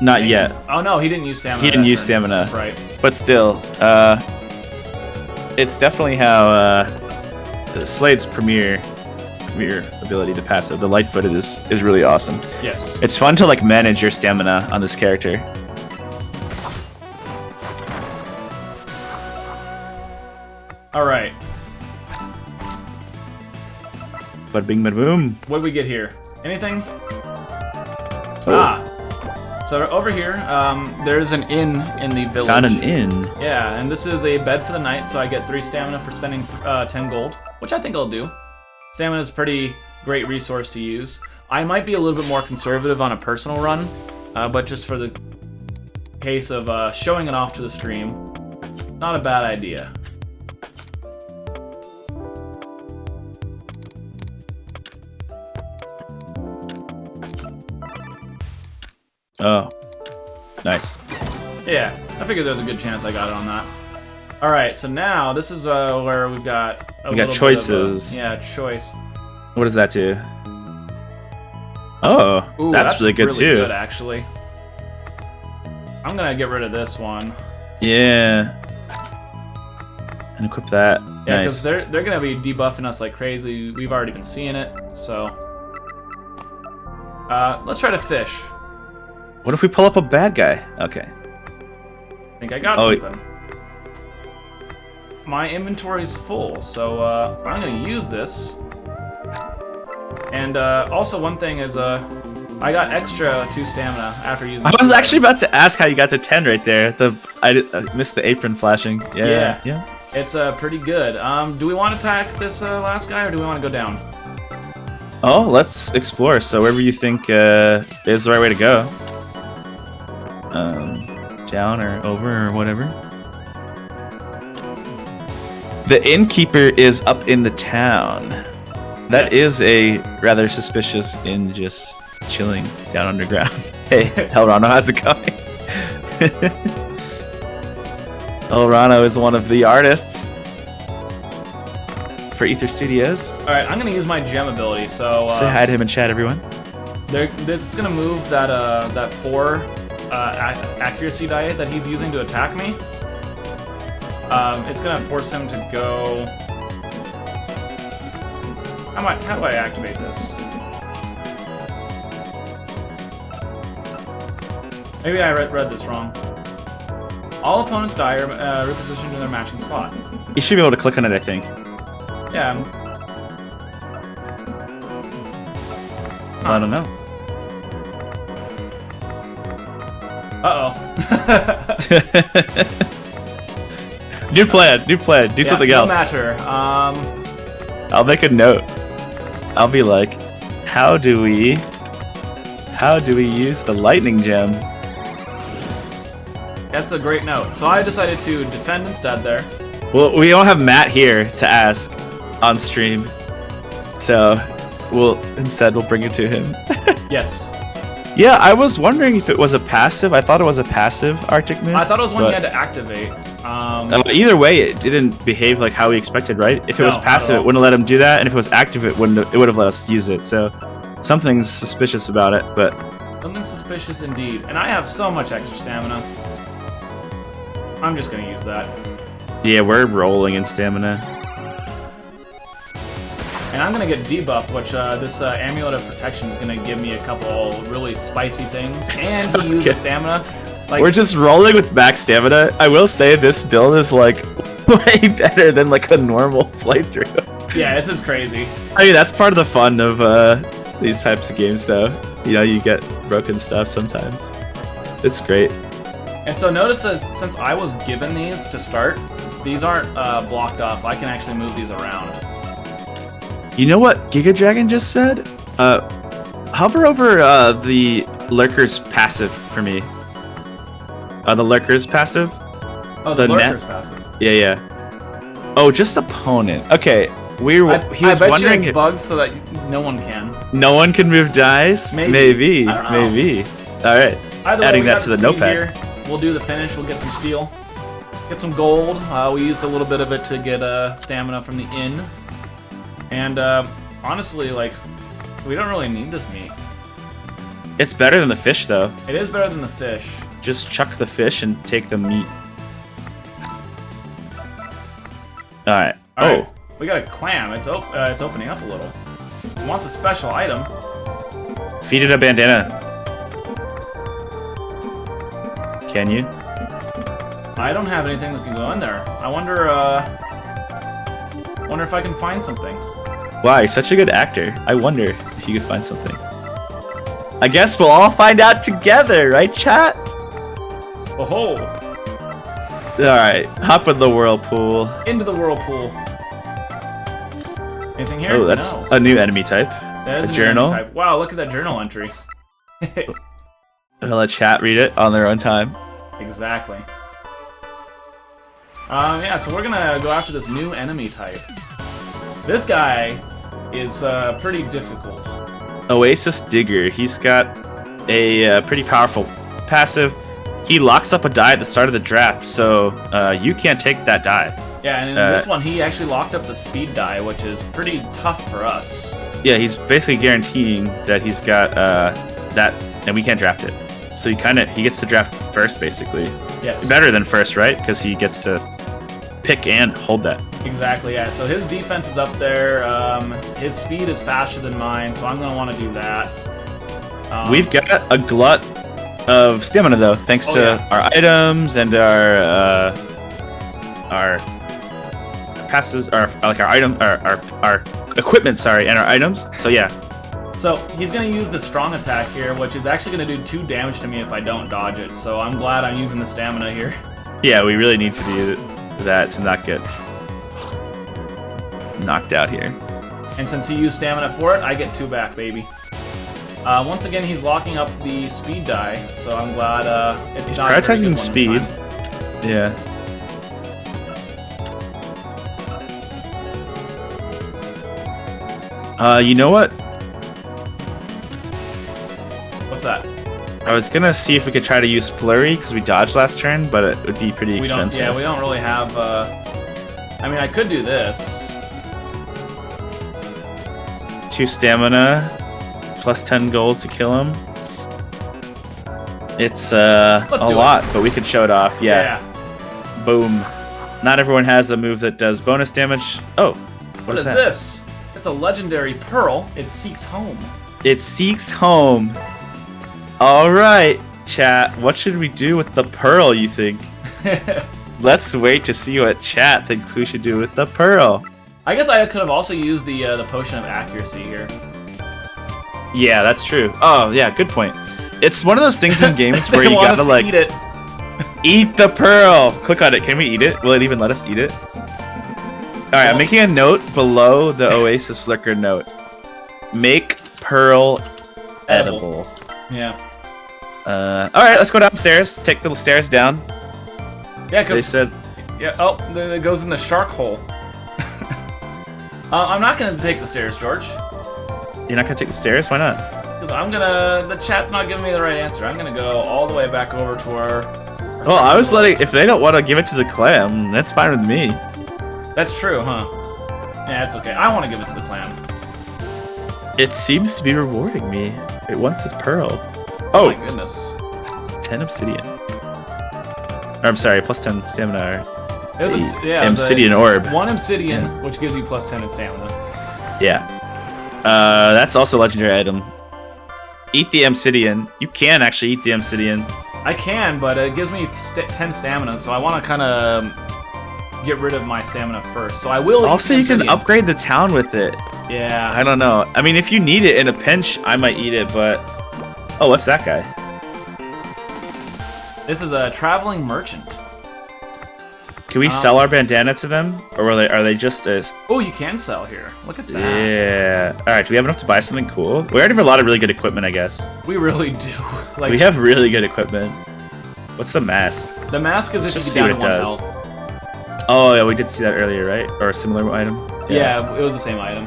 Not yet. Oh no, he didn't use stamina. He didn't use stamina. That's right. But still, it's definitely how Slade's premier ability to pass it. The light-footed is really awesome. Yes. It's fun to like manage your stamina on this character. All right. Bada bing, bada boom. What do we get here? Anything? Oh. Ah. So over here, there's an inn in the village. Found an inn. Yeah, and this is a bed for the night, so I get 3 stamina for spending 10 gold, which I think I'll do. Stamina is a pretty great resource to use. I might be a little bit more conservative on a personal run, but just for the case of showing it off to the stream, not a bad idea. Oh, nice. Yeah, I figured there was a good chance I got it on that. All right, so now this is where we've got choices. Choice. What does that do? Oh, Ooh, that's really good too. Good, actually. I'm gonna get rid of this one. Yeah. And equip that. Yeah, because nice. they're gonna be debuffing us like crazy. We've already been seeing it, so. Let's try to fish. What if we pull up a bad guy? Okay. I think I got something. My inventory's full, so I'm gonna use this. And also one thing is I got extra 2 stamina after using. I was actually about to ask how you got to 10 right there. I missed the apron flashing. Yeah. It's pretty good. Do we want to attack this last guy, or do we want to go down? Oh, let's explore. So wherever you think is the right way to go. Down or over or whatever. The innkeeper is up in the town. That is a rather suspicious inn, just chilling down underground. Hey, Elrano, how's it going? Elrano is one of the artists for Aether Studios. Alright, I'm going to use my gem ability, so... say hi to him in chat, everyone. It's going to move that 4 accuracy die that he's using to attack me. It's going to force him to go... How do I activate this? Maybe I read this wrong. All opponents die are repositioned in their matching slot. You should be able to click on it, I think. Yeah. I don't know. Uh-oh. New plan. Do something else. No matter. I'll make a note. I'll be like, how do we use the lightning gem? That's a great note. So I decided to defend instead there. Well, we don't have Matt here to ask on stream, so we'll bring it to him. Yes. Yeah, I was wondering if it was a passive. I thought it was a passive Arctic Mist. I thought it was one you had to activate. Either way, it didn't behave like how we expected, right? If it was passive, it wouldn't let him do that, and if it was active, it would have let us use it. So something's suspicious about it, but something suspicious indeed. And I have so much extra stamina. I'm just gonna use that. Yeah, we're rolling in stamina. And I'm gonna get debuffed, which this Amulet of Protection is gonna give me a couple really spicy things. And he uses stamina. Like, we're just rolling with max stamina. I will say this build is like way better than like a normal playthrough. Yeah, this is crazy. I mean, that's part of the fun of these types of games, though. You know, you get broken stuff sometimes. It's great. And so notice that since I was given these to start, these aren't blocked off. I can actually move these around. You know what Giga Dragon just said? Hover over the Lurker's passive for me. The Lurker's passive? Oh, the Lurker's passive. Yeah. Oh, just opponent. Okay, he was I bet wondering you it's bugged so that no one can. No one can move dice? Maybe. I don't know. Maybe. Alright. Adding that to the notepad. Here. We'll do the finish. We'll get some steel. Get some gold. We used a little bit of it to get stamina from the inn. And honestly, like, we don't really need this meat. It's better than the fish, though. It is better than the fish. Just chuck the fish and take the meat. Alright. Oh. We got a clam. It's opening up a little. It wants a special item. Feed it a bandana. Can you? I don't have anything that can go in there. I wonder if I can find something. Wow, you're such a good actor. I wonder if you could find something. I guess we'll all find out together, right, chat? Oh-ho! Alright, hop in the whirlpool. Into the whirlpool. Anything here? Oh, that's a new enemy type. That is a journal. Type. Wow, look at that journal entry. I'll let chat read it on their own time. Exactly. Yeah, so we're gonna go after this new enemy type. This guy is pretty difficult. Oasis Digger. He's got a pretty powerful passive. He locks up a die at the start of the draft, so you can't take that die. Yeah, and in this one, he actually locked up the speed die, which is pretty tough for us. Yeah, he's basically guaranteeing that he's got that, and we can't draft it. So he gets to draft first, basically. Yes. Better than first, right? Because he gets to pick and hold that. Exactly, yeah. So his defense is up there. His speed is faster than mine, so I'm going to want to do that. We've got a glut of stamina, though, thanks to our items and our passes, our equipment, sorry, and our items. So yeah, So he's going to use the strong attack here, which is actually going to do 2 damage to me if I don't dodge it. So I'm glad I'm using the stamina here. Yeah, we really need to do that to not get knocked out here. And since he used stamina for it, I get 2 back, baby. Once again, he's locking up the speed die, so I'm glad it's he's not a very good prioritizing one this speed. time. Yeah. You know what? What's that? I was gonna see if we could try to use Flurry because we dodged last turn, but it would be pretty expensive. We don't really have. I mean, I could do this. 2 stamina, plus 10 gold to kill him. It's a lot, but we could show it off. Yeah. Boom. Not everyone has a move that does bonus damage. Oh, what is that? this? It's a legendary pearl. It seeks home. It seeks home. All right, chat. What should we do with the pearl, you think? Let's wait to see what chat thinks we should do with the pearl. I guess I could have also used the potion of accuracy here. Yeah, that's true. Oh, yeah, good point. It's one of those things in games where you gotta like eat it. Eat the pearl. Click on it. Can we eat it? Will it even let us eat it? All right, I'm making a note below the Oasis Lurker note. Make pearl edible. Yeah. All right, let's go downstairs. Take the stairs down. Yeah, because they said. Yeah. Oh, it goes in the shark hole. I'm not gonna take the stairs, George. You're not gonna take the stairs? Why not? Because the chat's not giving me the right answer. I'm gonna go all the way back over to our well, I was letting. If they don't want to give it to the clam, that's fine with me. That's true, huh? Yeah, it's okay. I want to give it to the clam. It seems to be rewarding me. It wants its pearl. Oh my goodness. 10 obsidian. Or, I'm sorry, plus 10 stamina. It was obsidian orb. 1 obsidian, which gives you plus 10 in stamina. Yeah. That's also a legendary item. Eat the obsidian. You can actually eat the obsidian. I can, but it gives me 10 stamina, so I want to kind of get rid of my stamina first. So I will. Also, you can upgrade the town with it. Yeah. I don't know. I mean, if you need it in a pinch, I might eat it, but... Oh, what's that guy? This is a traveling merchant. Can we sell our bandana to them? Or are they just as... Oh, you can sell here. Look at that. Yeah. Alright, do we have enough to buy something cool? We already have a lot of really good equipment, I guess. We really do. Like, we have really good equipment. What's the mask? The mask is Let's if you get down to 1 health. Oh, yeah, we did see that earlier, right? Or a similar item? Yeah, it was the same item.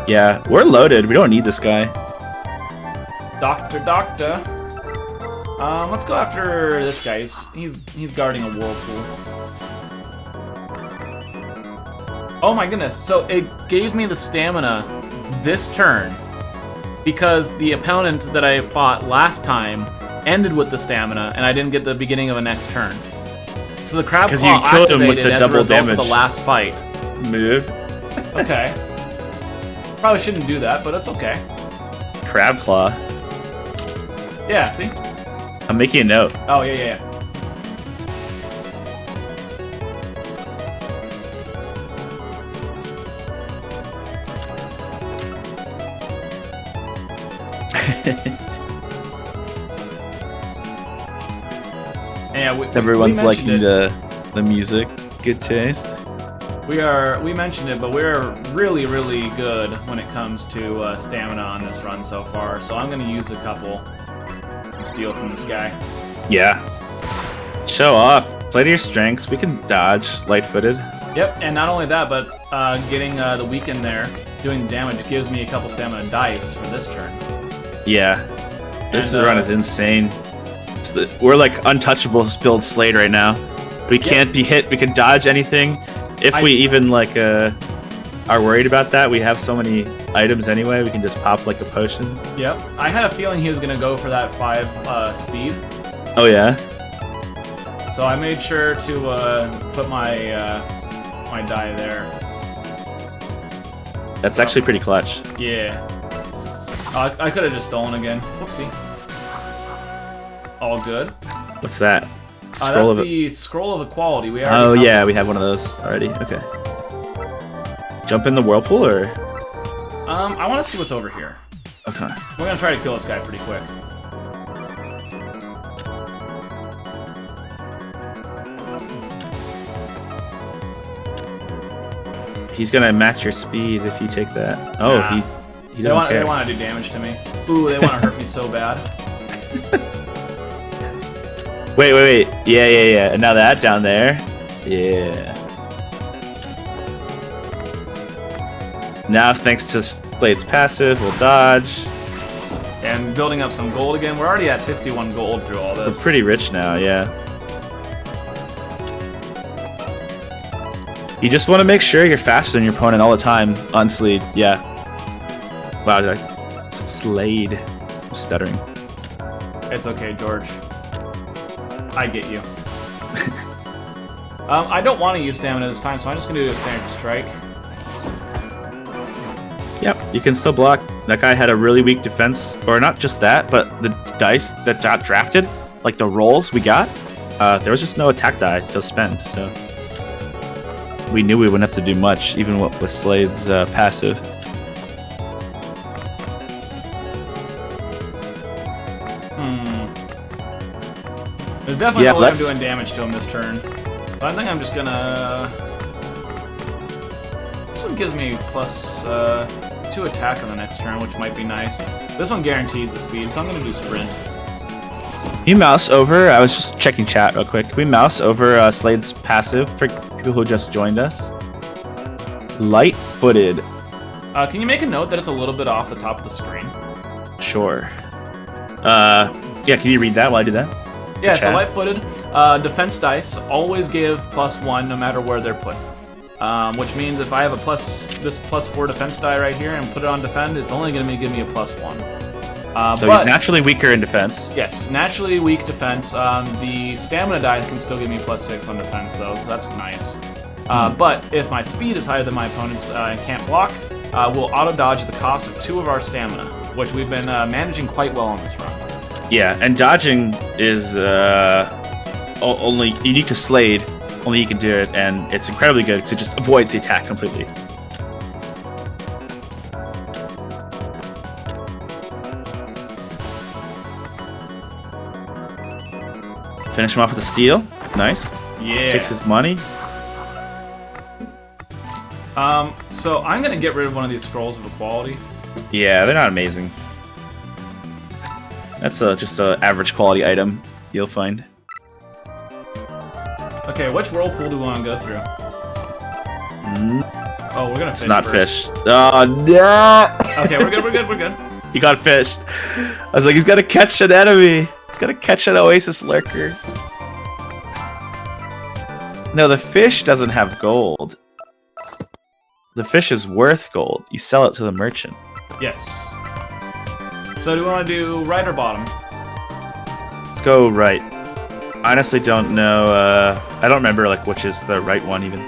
Yeah, we're loaded. We don't need this guy. Doctor. Let's go after this guy. He's guarding a whirlpool. Oh my goodness. So it gave me the stamina this turn because the opponent that I fought last time ended with the stamina and I didn't get the beginning of a next turn. So the crab claw activated as a result of the last fight. Move. Okay. Probably shouldn't do that, but it's okay. Crab claw. Yeah, see? I'm making a note. Oh, yeah. Yeah, everyone's liking the music. Good taste. We mentioned it, but we're really, really good when it comes to stamina on this run so far. So I'm gonna use a couple and steal from this guy. Yeah. Show off. Play to your strengths. We can dodge light-footed. Yep, and not only that, but getting the weaken there, doing damage gives me a couple stamina dice for this turn. Yeah. This run is insane. We're like untouchable build Slade right now. We can't be hit. We can dodge anything. If we even like are worried about that, we have so many items anyway. We can just pop like a potion. Yep. I had a feeling he was gonna go for that 5 speed. Oh yeah. So I made sure to put my my die there. That's actually pretty clutch. Yeah. I could have just stolen again. Whoopsie. All good. What's that? That's the Scroll of Equality. We yeah, we have one of those already. Okay. Jump in the whirlpool, or? I want to see what's over here. Okay. We're gonna try to kill this guy pretty quick. He's gonna match your speed if you take that. Oh, Nah. he doesn't care. They want to do damage to me. Ooh, they want to hurt me so bad. Wait. Yeah. And now that down there. Yeah. Now, thanks to Slade's passive, we'll dodge. And building up some gold again. We're already at 61 gold through all this. We're pretty rich now, yeah. You just want to make sure you're faster than your opponent all the time on Slade. Yeah. Wow, did I said Slade? I'm stuttering. It's okay, George. I get you. I don't want to use stamina this time, so I'm just going to do a standard strike. Yep, you can still block. That guy had a really weak defense, or not just that, but the dice that got drafted, like the rolls we got, there was just no attack die to spend, so we knew we wouldn't have to do much, even with Slade's passive. There's definitely no way I'm doing damage to him this turn. But I think I'm just gonna... This one gives me plus 2 attack on the next turn, which might be nice. This one guarantees the speed, so I'm gonna do sprint. Can you mouse over? I was just checking chat real quick. Can we mouse over Slade's passive for people who just joined us? Light-footed. Can you make a note that it's a little bit off the top of the screen? Sure. Yeah, can you read that while I do that? Yeah, so light-footed. Defense dice always give +1 no matter where they're put. Which means if I have this +4 defense die right here and put it on defend, it's only going to give me a +1. So he's naturally weaker in defense. Yes, naturally weak defense. The stamina die can still give me +6 on defense, though. That's nice. But if my speed is higher than my opponent's and can't block, we'll auto-dodge the cost of 2 of our stamina, which we've been managing quite well on this run. Yeah, and dodging is only unique to Slade. Only you can do it, and it's incredibly good because it just avoids the attack completely. Finish him off with a steal. Nice. Yeah. Takes his money. So I'm gonna get rid of one of these scrolls of equality. Yeah, they're not amazing. That's just a average quality item you'll find. Okay, which whirlpool do we want to go through? Oh, we're gonna fish. It's not first. fish. Oh no! Okay, we're good. He got fished. I was like, he's gotta catch an enemy. He's gotta catch an Oasis lurker. No, the fish doesn't have gold. The fish is worth gold. You sell it to the merchant. Yes. So do we want to do right or bottom? Let's go right. I honestly don't know. I don't remember like which is the right one even.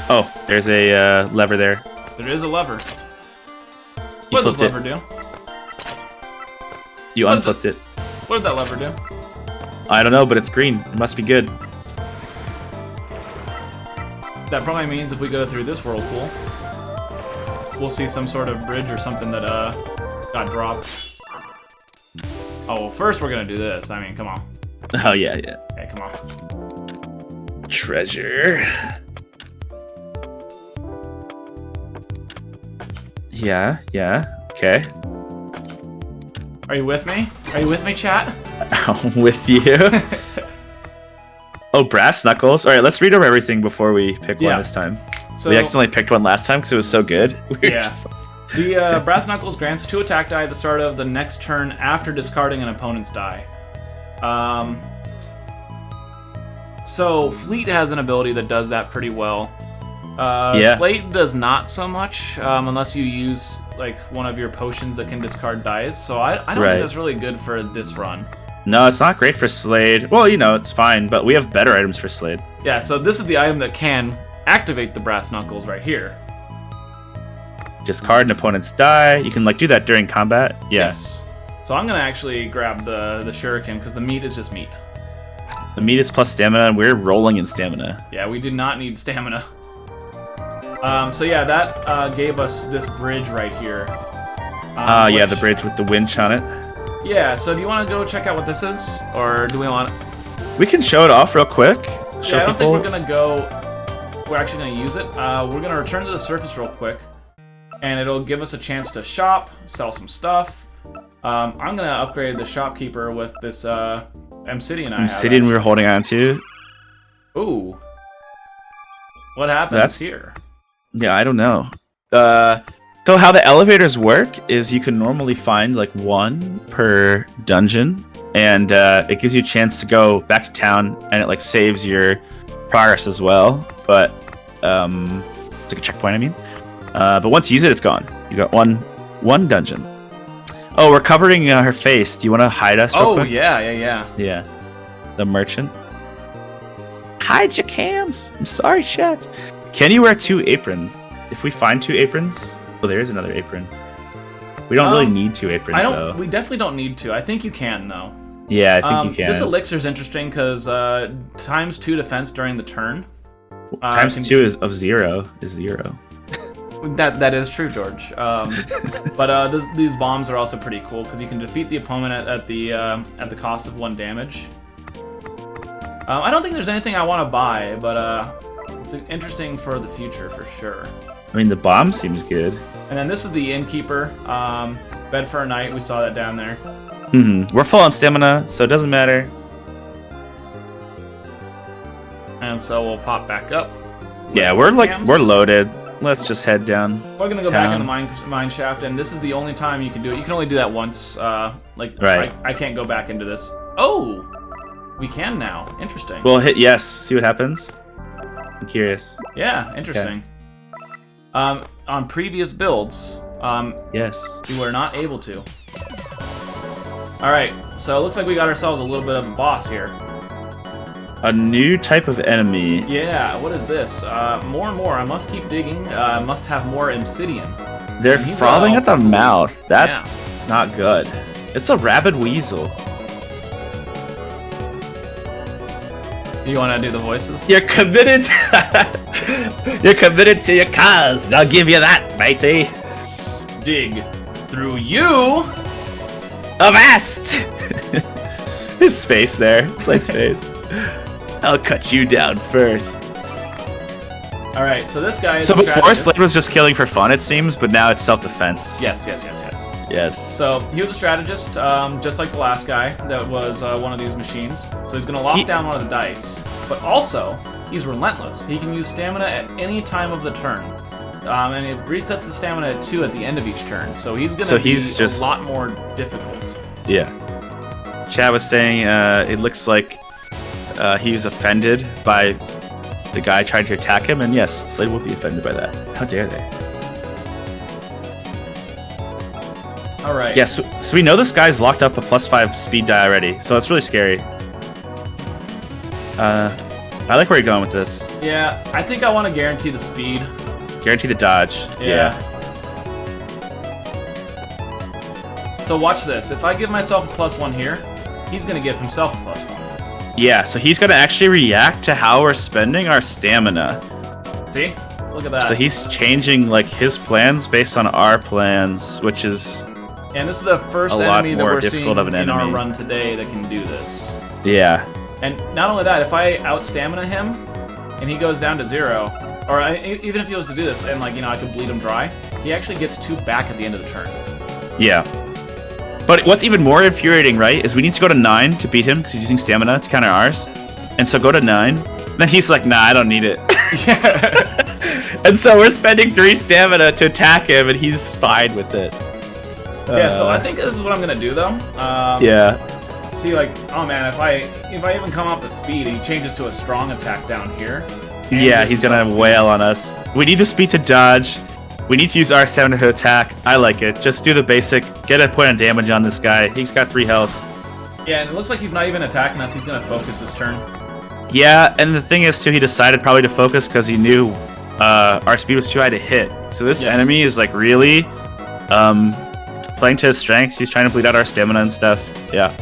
Oh, there's a lever there. There is a lever. You What does flipped lever do? You unflipped it. What did that lever do? I don't know, but it's green. It must be good. That probably means if we go through this whirlpool, we'll see some sort of bridge or something that got dropped. Oh, well, first we're gonna do this. I mean, come on. Oh yeah. Hey, come on. Treasure. Yeah. Okay. Are you with me? Are you with me, chat? I'm with you. Oh, brass knuckles. All right, let's read over everything before we pick one this time. So, we accidentally picked one last time because it was so good. The brass knuckles grants 2 attack die at the start of the next turn after discarding an opponent's die. So Fleet has an ability that does that pretty well. Slade does not so much, unless you use like one of your potions that can discard dice. So I don't think that's really good for this run. No, it's not great for Slade. Well, you know, it's fine, but we have better items for Slade. Yeah, so this is the item that can activate the brass knuckles right here. Discard an opponent's die. You can like do that during combat. Yeah. Yes. So I'm gonna actually grab the shuriken because the meat is just meat. The meat is plus stamina, and we're rolling in stamina. Yeah, we do not need stamina. So yeah, that gave us this bridge right here. Yeah, the bridge with the winch on it. Yeah, so do you want to go check out what this is? Or do we want... We can show it off real quick. Show I don't people. think we're going to go... We're actually going to use it. We're going to return to the surface real quick. And it'll give us a chance to shop, sell some stuff. I'm going to upgrade the shopkeeper with this Obsidian I have. Obsidian we were holding on to. Ooh. What happens here? Yeah, I don't know. So how the elevators work is you can normally find like one per dungeon, and it gives you a chance to go back to town, and it like saves your progress as well. But it's like a checkpoint, I mean. But once you use it, it's gone. You got one dungeon. Oh, we're covering her face. Do you want to hide us real quick? Yeah. The merchant. Hide your cams. I'm sorry, chat. Can you wear 2 aprons? If we find 2 aprons... Oh, there is another apron. We don't really need 2 aprons, though. We definitely don't need to. I think you can, though. Yeah, I think you can. This elixir's interesting because times 2 defense during the turn. Times 2 is 0. That is true, George. But these bombs are also pretty cool because you can defeat the opponent at the cost of 1 damage. I don't think there's anything I want to buy, but it's interesting for the future for sure. I mean, the bomb seems good. And then this is the innkeeper. Bed for a night. We saw that down there. We're full on stamina, so it doesn't matter. And so we'll pop back up. Yeah, we're loaded. Let's just head down. We're gonna go back in the mine shaft, and this is the only time you can do it. You can only do that once. Right. I can't go back into this. Oh, we can now. Interesting. We'll hit yes. See what happens. I'm curious. Yeah, interesting. Okay. On previous builds, yes, we were not able to. All right, so it looks like we got ourselves a little bit of a boss here. A new type of enemy. Yeah, what is this? More and more. I must keep digging. I must have more obsidian. They're frothing at the mouth. That's not good. It's a rabid weasel. You want to do the voices? You're committed. You're committed to your cause. I'll give you that, matey. Dig through you. Avast. His face there. Slade's face. I'll cut you down first. All right, so this guy is So before, Slade was just killing for fun, it seems, but now it's self-defense. Yes. Yes. So he was a strategist, just like the last guy that was one of these machines. So he's going to lock down one of the dice. But also, he's relentless. He can use stamina at any time of the turn. And it resets the stamina at 2 at the end of each turn. So he's going to be a lot more difficult. Yeah. Chad was saying it looks like he was offended by the guy trying to attack him. And yes, Slade will be offended by that. How dare they? All right. Yeah, so we know this guy's locked up a +5 speed die already, so it's really scary. I like where you're going with this. Yeah, I think I want to guarantee the speed. Guarantee the dodge. Yeah. So watch this. If I give myself a +1 here, he's going to give himself a +1. Yeah, so he's going to actually react to how we're spending our stamina. See? Look at that. So he's changing like his plans based on our plans, which is... And this is the first enemy that we're seeing in our run today that can do this. Yeah. And not only that, if I out-stamina him, and he goes down to 0, or even if he was to do this, and I could bleed him dry, he actually gets 2 back at the end of the turn. Yeah. But what's even more infuriating, right, is we need to go to 9 to beat him, because he's using stamina to counter ours. And so go to 9, then he's like, nah, I don't need it. Yeah. And so we're spending 3 stamina to attack him, and he's fine with it. Yeah, so I think this is what I'm gonna do though. Yeah. See, oh man, if I even come up the speed, he changes to a strong attack down here. Yeah, he's gonna wail on us. We need the speed to dodge. We need to use our stamina to attack. I like it. Just do the basic. Get a point of damage on this guy. He's got 3 health. Yeah, and it looks like he's not even attacking us. He's gonna focus this turn. Yeah, and the thing is too, he decided probably to focus because he knew our speed was too high to hit. So this enemy is like really playing to his strengths. He's trying to bleed out our stamina and stuff. Yeah.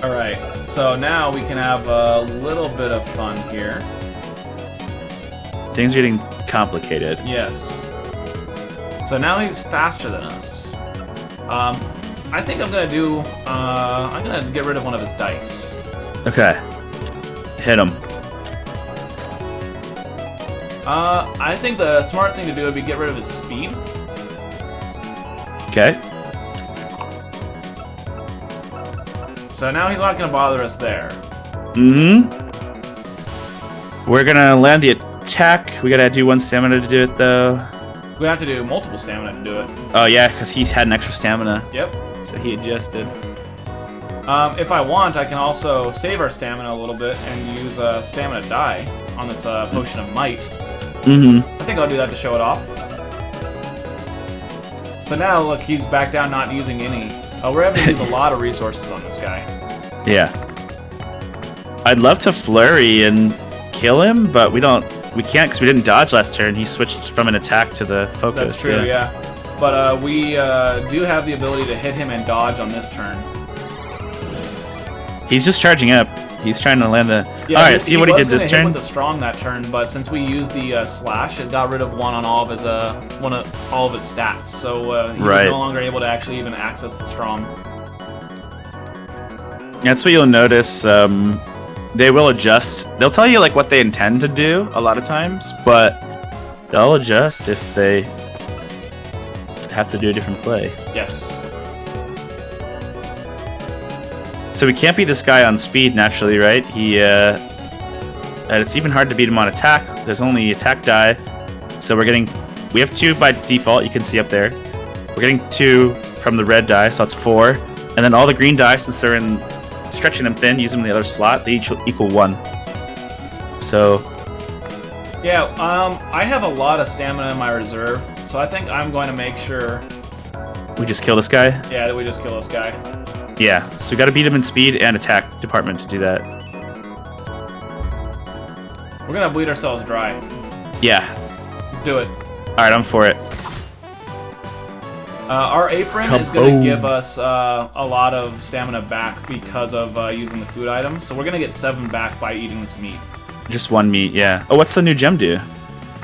Alright, so now we can have a little bit of fun here. Things are getting complicated. Yes. So now he's faster than us. I think I'm gonna do. I'm gonna get rid of one of his dice. Okay. Hit him. I think the smart thing to do would be get rid of his speed. Okay. So now he's not gonna bother us there. We're gonna land the attack. We gotta do 1 stamina to do it, though. We have to do multiple stamina to do it. Oh, yeah, because he's had an extra stamina. Yep. So he adjusted. If I want, I can also save our stamina a little bit and use a stamina die on this potion of might. I think I'll do that to show it off. So now, look, he's back down not using any. We're having to use a lot of resources on this guy. Yeah. I'd love to flurry and kill him, but we can't because we didn't dodge last turn. He switched from an attack to the focus. That's true, yeah. But we do have the ability to hit him and dodge on this turn. He's just charging up. He's trying to land the... Yeah, Alright, see what he did this hit turn? with the strong that turn, but since we used the slash, it got rid of one on all of his stats. So he was no longer able to actually even access the strong. That's what you'll notice. They will adjust. They'll tell you like what they intend to do a lot of times, but they'll adjust if they have to do a different play. Yes. So we can't beat this guy on speed naturally, right? And it's even hard to beat him on attack. There's only attack die. So we have 2 by default, you can see up there. We're getting 2 from the red die, so that's 4. And then all the green die, since they're stretching them thin, use them in the other slot, they each equal 1. So... Yeah, I have a lot of stamina in my reserve, so I think I'm going to make sure... We just kill this guy? Yeah, that we just kill this guy. Yeah, so we gotta beat him in speed and attack department to do that. We're gonna bleed ourselves dry. Yeah. Let's do it. Alright, I'm for it. Our apron is gonna give us a lot of stamina back because of using the food item, so we're gonna get 7 back by eating this meat. Just 1 meat, yeah. Oh, what's the new gem do?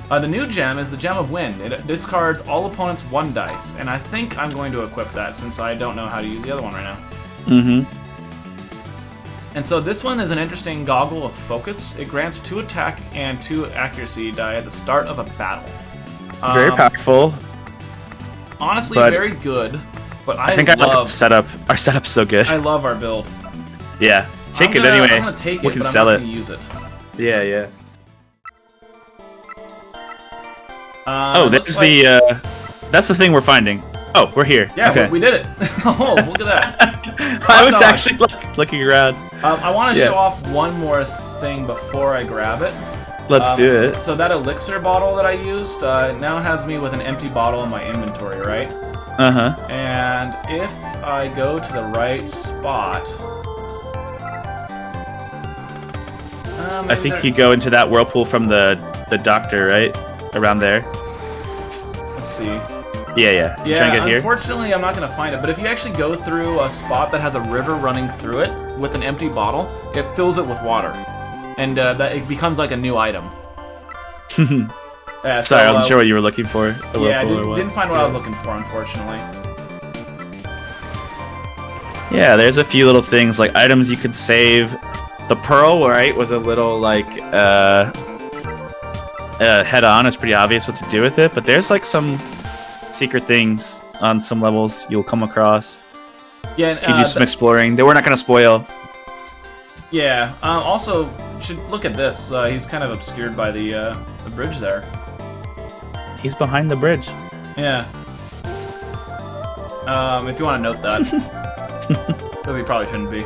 The new gem is the Gem of Wind. It discards all opponents 1 dice, and I think I'm going to equip that since I don't know how to use the other one right now. And so this one is an interesting goggle of focus. It grants 2 attack and 2 accuracy die at the start of a battle. Very powerful. Honestly, very good. But I think I like our setup. Our setup's so good. I love our build. Yeah, take it anyway. I'm gonna take it, we can but sell I'm it. not gonna use it. Yeah, yeah. Oh, that's that's the thing we're finding. Oh, we're here. Yeah, okay. we did it. Oh, look at that. I was actually looking around. I want to show off one more thing before I grab it. Let's do it. So that elixir bottle that I used now has me with an empty bottle in my inventory, right? Uh-huh. And if I go to the right spot... I think you go into that whirlpool from the doctor, right? Around there. Let's see. Yeah. You trying to get here? Unfortunately, I'm not going to find it. But if you actually go through a spot that has a river running through it with an empty bottle, it fills it with water. And that it becomes like a new item. Sorry, I wasn't sure what you were looking for. Yeah, didn't find what I was looking for, unfortunately. Yeah, there's a few little things, like items you could save. The pearl, right, was a little, like, head-on. It's pretty obvious what to do with it, but there's, like, some secret things on some levels you'll come across. Yeah, to do some exploring that we're not going to spoil. Yeah, also, you should look at this. He's kind of obscured by the bridge there. He's behind the bridge. Yeah. If you want to note that. Because he probably shouldn't be.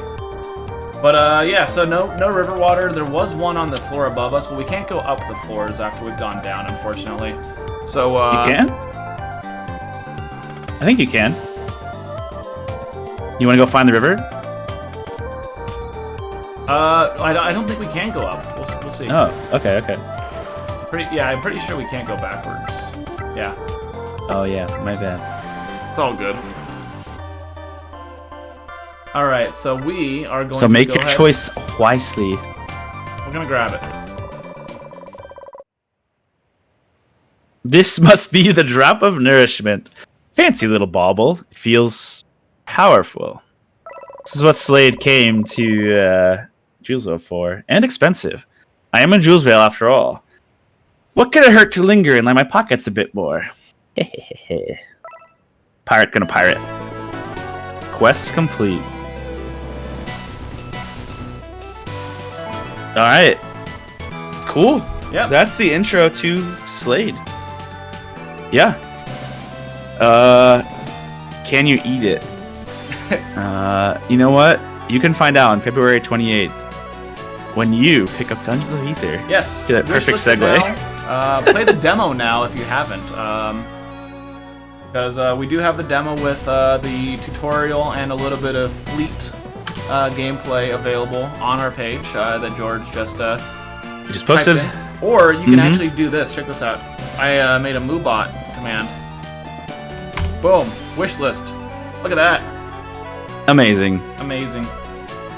But, yeah, so no river water. There was one on the floor above us, but we can't go up the floors after we've gone down, unfortunately. So, You can? I think you can. You want to go find the river? I don't think we can go up. We'll see. Oh, okay. I'm pretty sure we can't go backwards. Yeah. Oh, yeah, my bad. It's all good. Alright, so we are going to So make your choice wisely. We're gonna grab it. This must be the drop of nourishment. fancy little bauble. It feels powerful. This is what Slade came to Julesvale for, and expensive. I am in Julesvale after all. What could it hurt to linger and line my pockets a bit more? Pirate gonna pirate. Quest complete. Alright. Cool. Yeah. That's the intro to Slade. Yeah. Can you eat it? You know what? You can find out on February 28th when you pick up Dungeons of Aether. Yes. That perfect segue. Play the demo now if you haven't. Because we do have the demo with the tutorial and a little bit of fleet gameplay available on our page that George just posted. Or you can actually do this. Check this out. I made a MooBot command. Boom. Wish list. Look at that. Amazing. Amazing.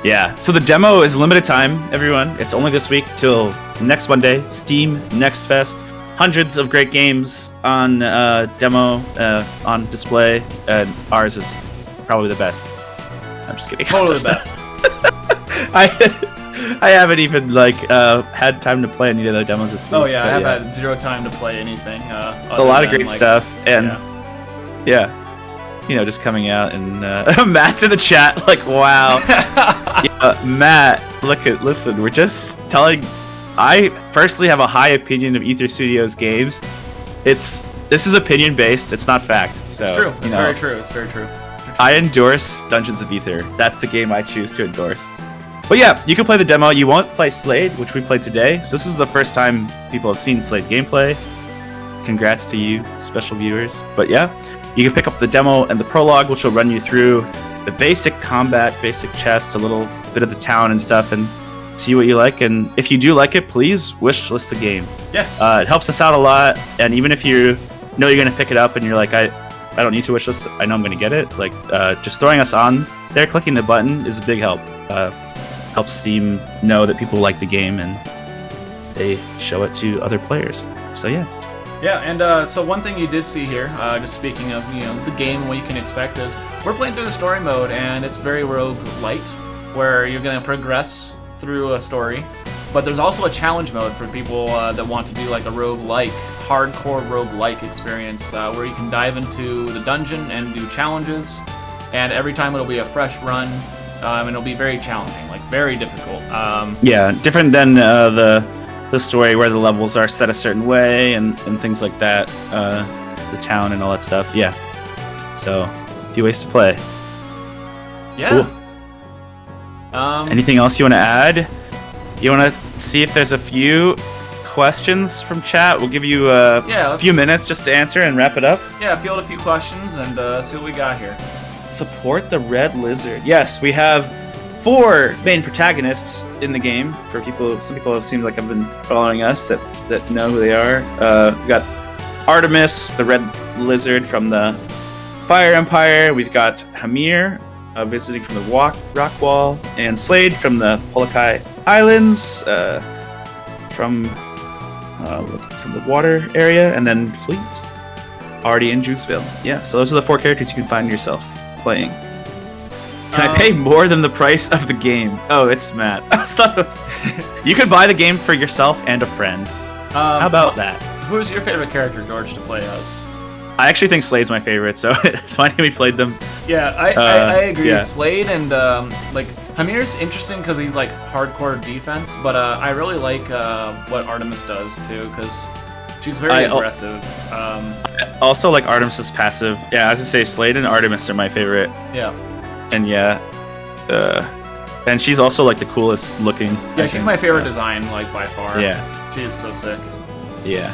Yeah. So the demo is limited time, everyone. It's only this week till next Monday. Steam Next Fest. Hundreds of great games on demo, on display, and ours is probably the best. I'm just kidding. Totally the best. I haven't even had time to play any of the demos this week. Oh yeah, I've had zero time to play anything. A lot of great stuff, and yeah, just coming out, and Matt's in the chat like, wow. Yeah, Matt, listen, we're just telling. I personally have a high opinion of Aether Studios games. This is opinion based. It's not fact. So, it's true. It's very true. It's very true. I endorse Dungeons of Aether. That's the game I choose to endorse. But yeah, you can play the demo. You won't play Slade, which we played today. So this is the first time people have seen Slade gameplay. Congrats to you, special viewers. But yeah, you can pick up the demo and the prologue, which will run you through the basic combat, basic chest, a little bit of the town and stuff, and see what you like. And if you do like it, please wishlist the game. Yes. It helps us out a lot. And even if you know you're going to pick it up and you're like, I don't need to wishlist, I know I'm going to get it. Just throwing us on there, clicking the button is a big help. Helps Steam know that people like the game and they show it to other players. So yeah. Yeah, and so one thing you did see here, just speaking of the game and what you can expect, is we're playing through the story mode, and it's very roguelite, where you're going to progress through a story. But there's also a challenge mode for people that want to do like a roguelike, hardcore roguelike experience, where you can dive into the dungeon and do challenges, and every time it'll be a fresh run, and it'll be very challenging, like very difficult. Yeah, different than the story where the levels are set a certain way and things like that, the town and all that stuff. Yeah, so a few ways to play. Yeah. Cool. Anything else you want to add? You want to see if there's a few questions from chat? We'll give you a few minutes just to answer and wrap it up. Yeah, field a few questions and see what we got here. Support the Red Lizard. Yes, we have 4 main protagonists in the game. For people, some people seem like have been following us that know who they are. We got Artemis, the Red Lizard from the Fire Empire. We've got Hamir, visiting from the rock wall, and Slade from the Polakai Islands, from the water area, and then Fleet, already in Julesvale. Yeah, so those are the 4 characters you can find yourself playing. Can I pay more than the price of the game? Oh, it's Matt. You could buy the game for yourself and a friend. How about that? Who's your favorite character, George, to play as? I actually think Slade's my favorite, so it's fine we played them. Yeah, I agree. Yeah. Slade and Hamir's interesting because he's like hardcore defense, but I really like what Artemis does too, because she's very aggressive. I also like Artemis's passive. Yeah, as I say, Slade and Artemis are my favorite. Yeah. And yeah, and she's also like the coolest looking. Yeah, she's my favorite design, like by far. Yeah, she is so sick. Yeah.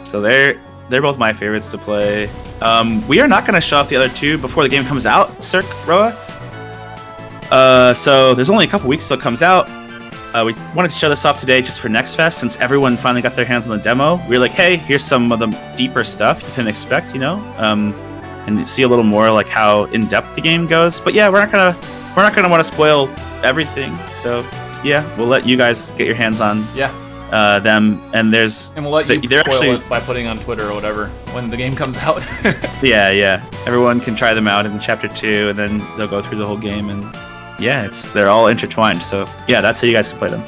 So they're both my favorites to play. We are not going to show off the other 2 before the game comes out, Cirque Roa. So there's only a couple weeks till it comes out. We wanted to show this off today just for Next Fest, since everyone finally got their hands on the demo. We were like, hey, here's some of the deeper stuff you can expect, and see a little more like how in depth the game goes. But yeah, we're not gonna want to spoil everything. So yeah, we'll let you guys get your hands on them, and there's And we'll let you they're spoil actually it by putting on Twitter or whatever when the game comes out. yeah. Everyone can try them out in chapter 2, and then they'll go through the whole game, and yeah, they're all intertwined. So yeah, that's how you guys can play them.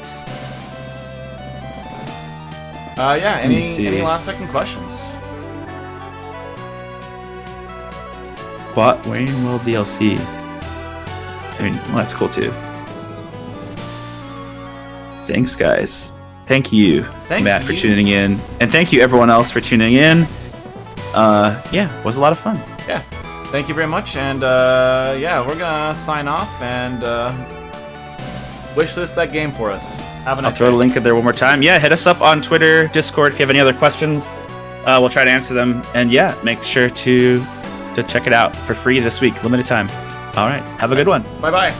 Yeah. Any last second questions? What Wayne World DLC? I mean, well, that's cool too. Thanks, guys. Thank you, Matt, for tuning in, and thank you everyone else for tuning in. Yeah, it was a lot of fun. Yeah, thank you very much, and yeah, we're gonna sign off and wish list that game for us. Have a nice I'll throw the link in there one more time. Yeah, hit us up on Twitter, Discord if you have any other questions. We'll try to answer them, and yeah, make sure to check it out for free this week, limited time. All right, have a good one. Bye bye.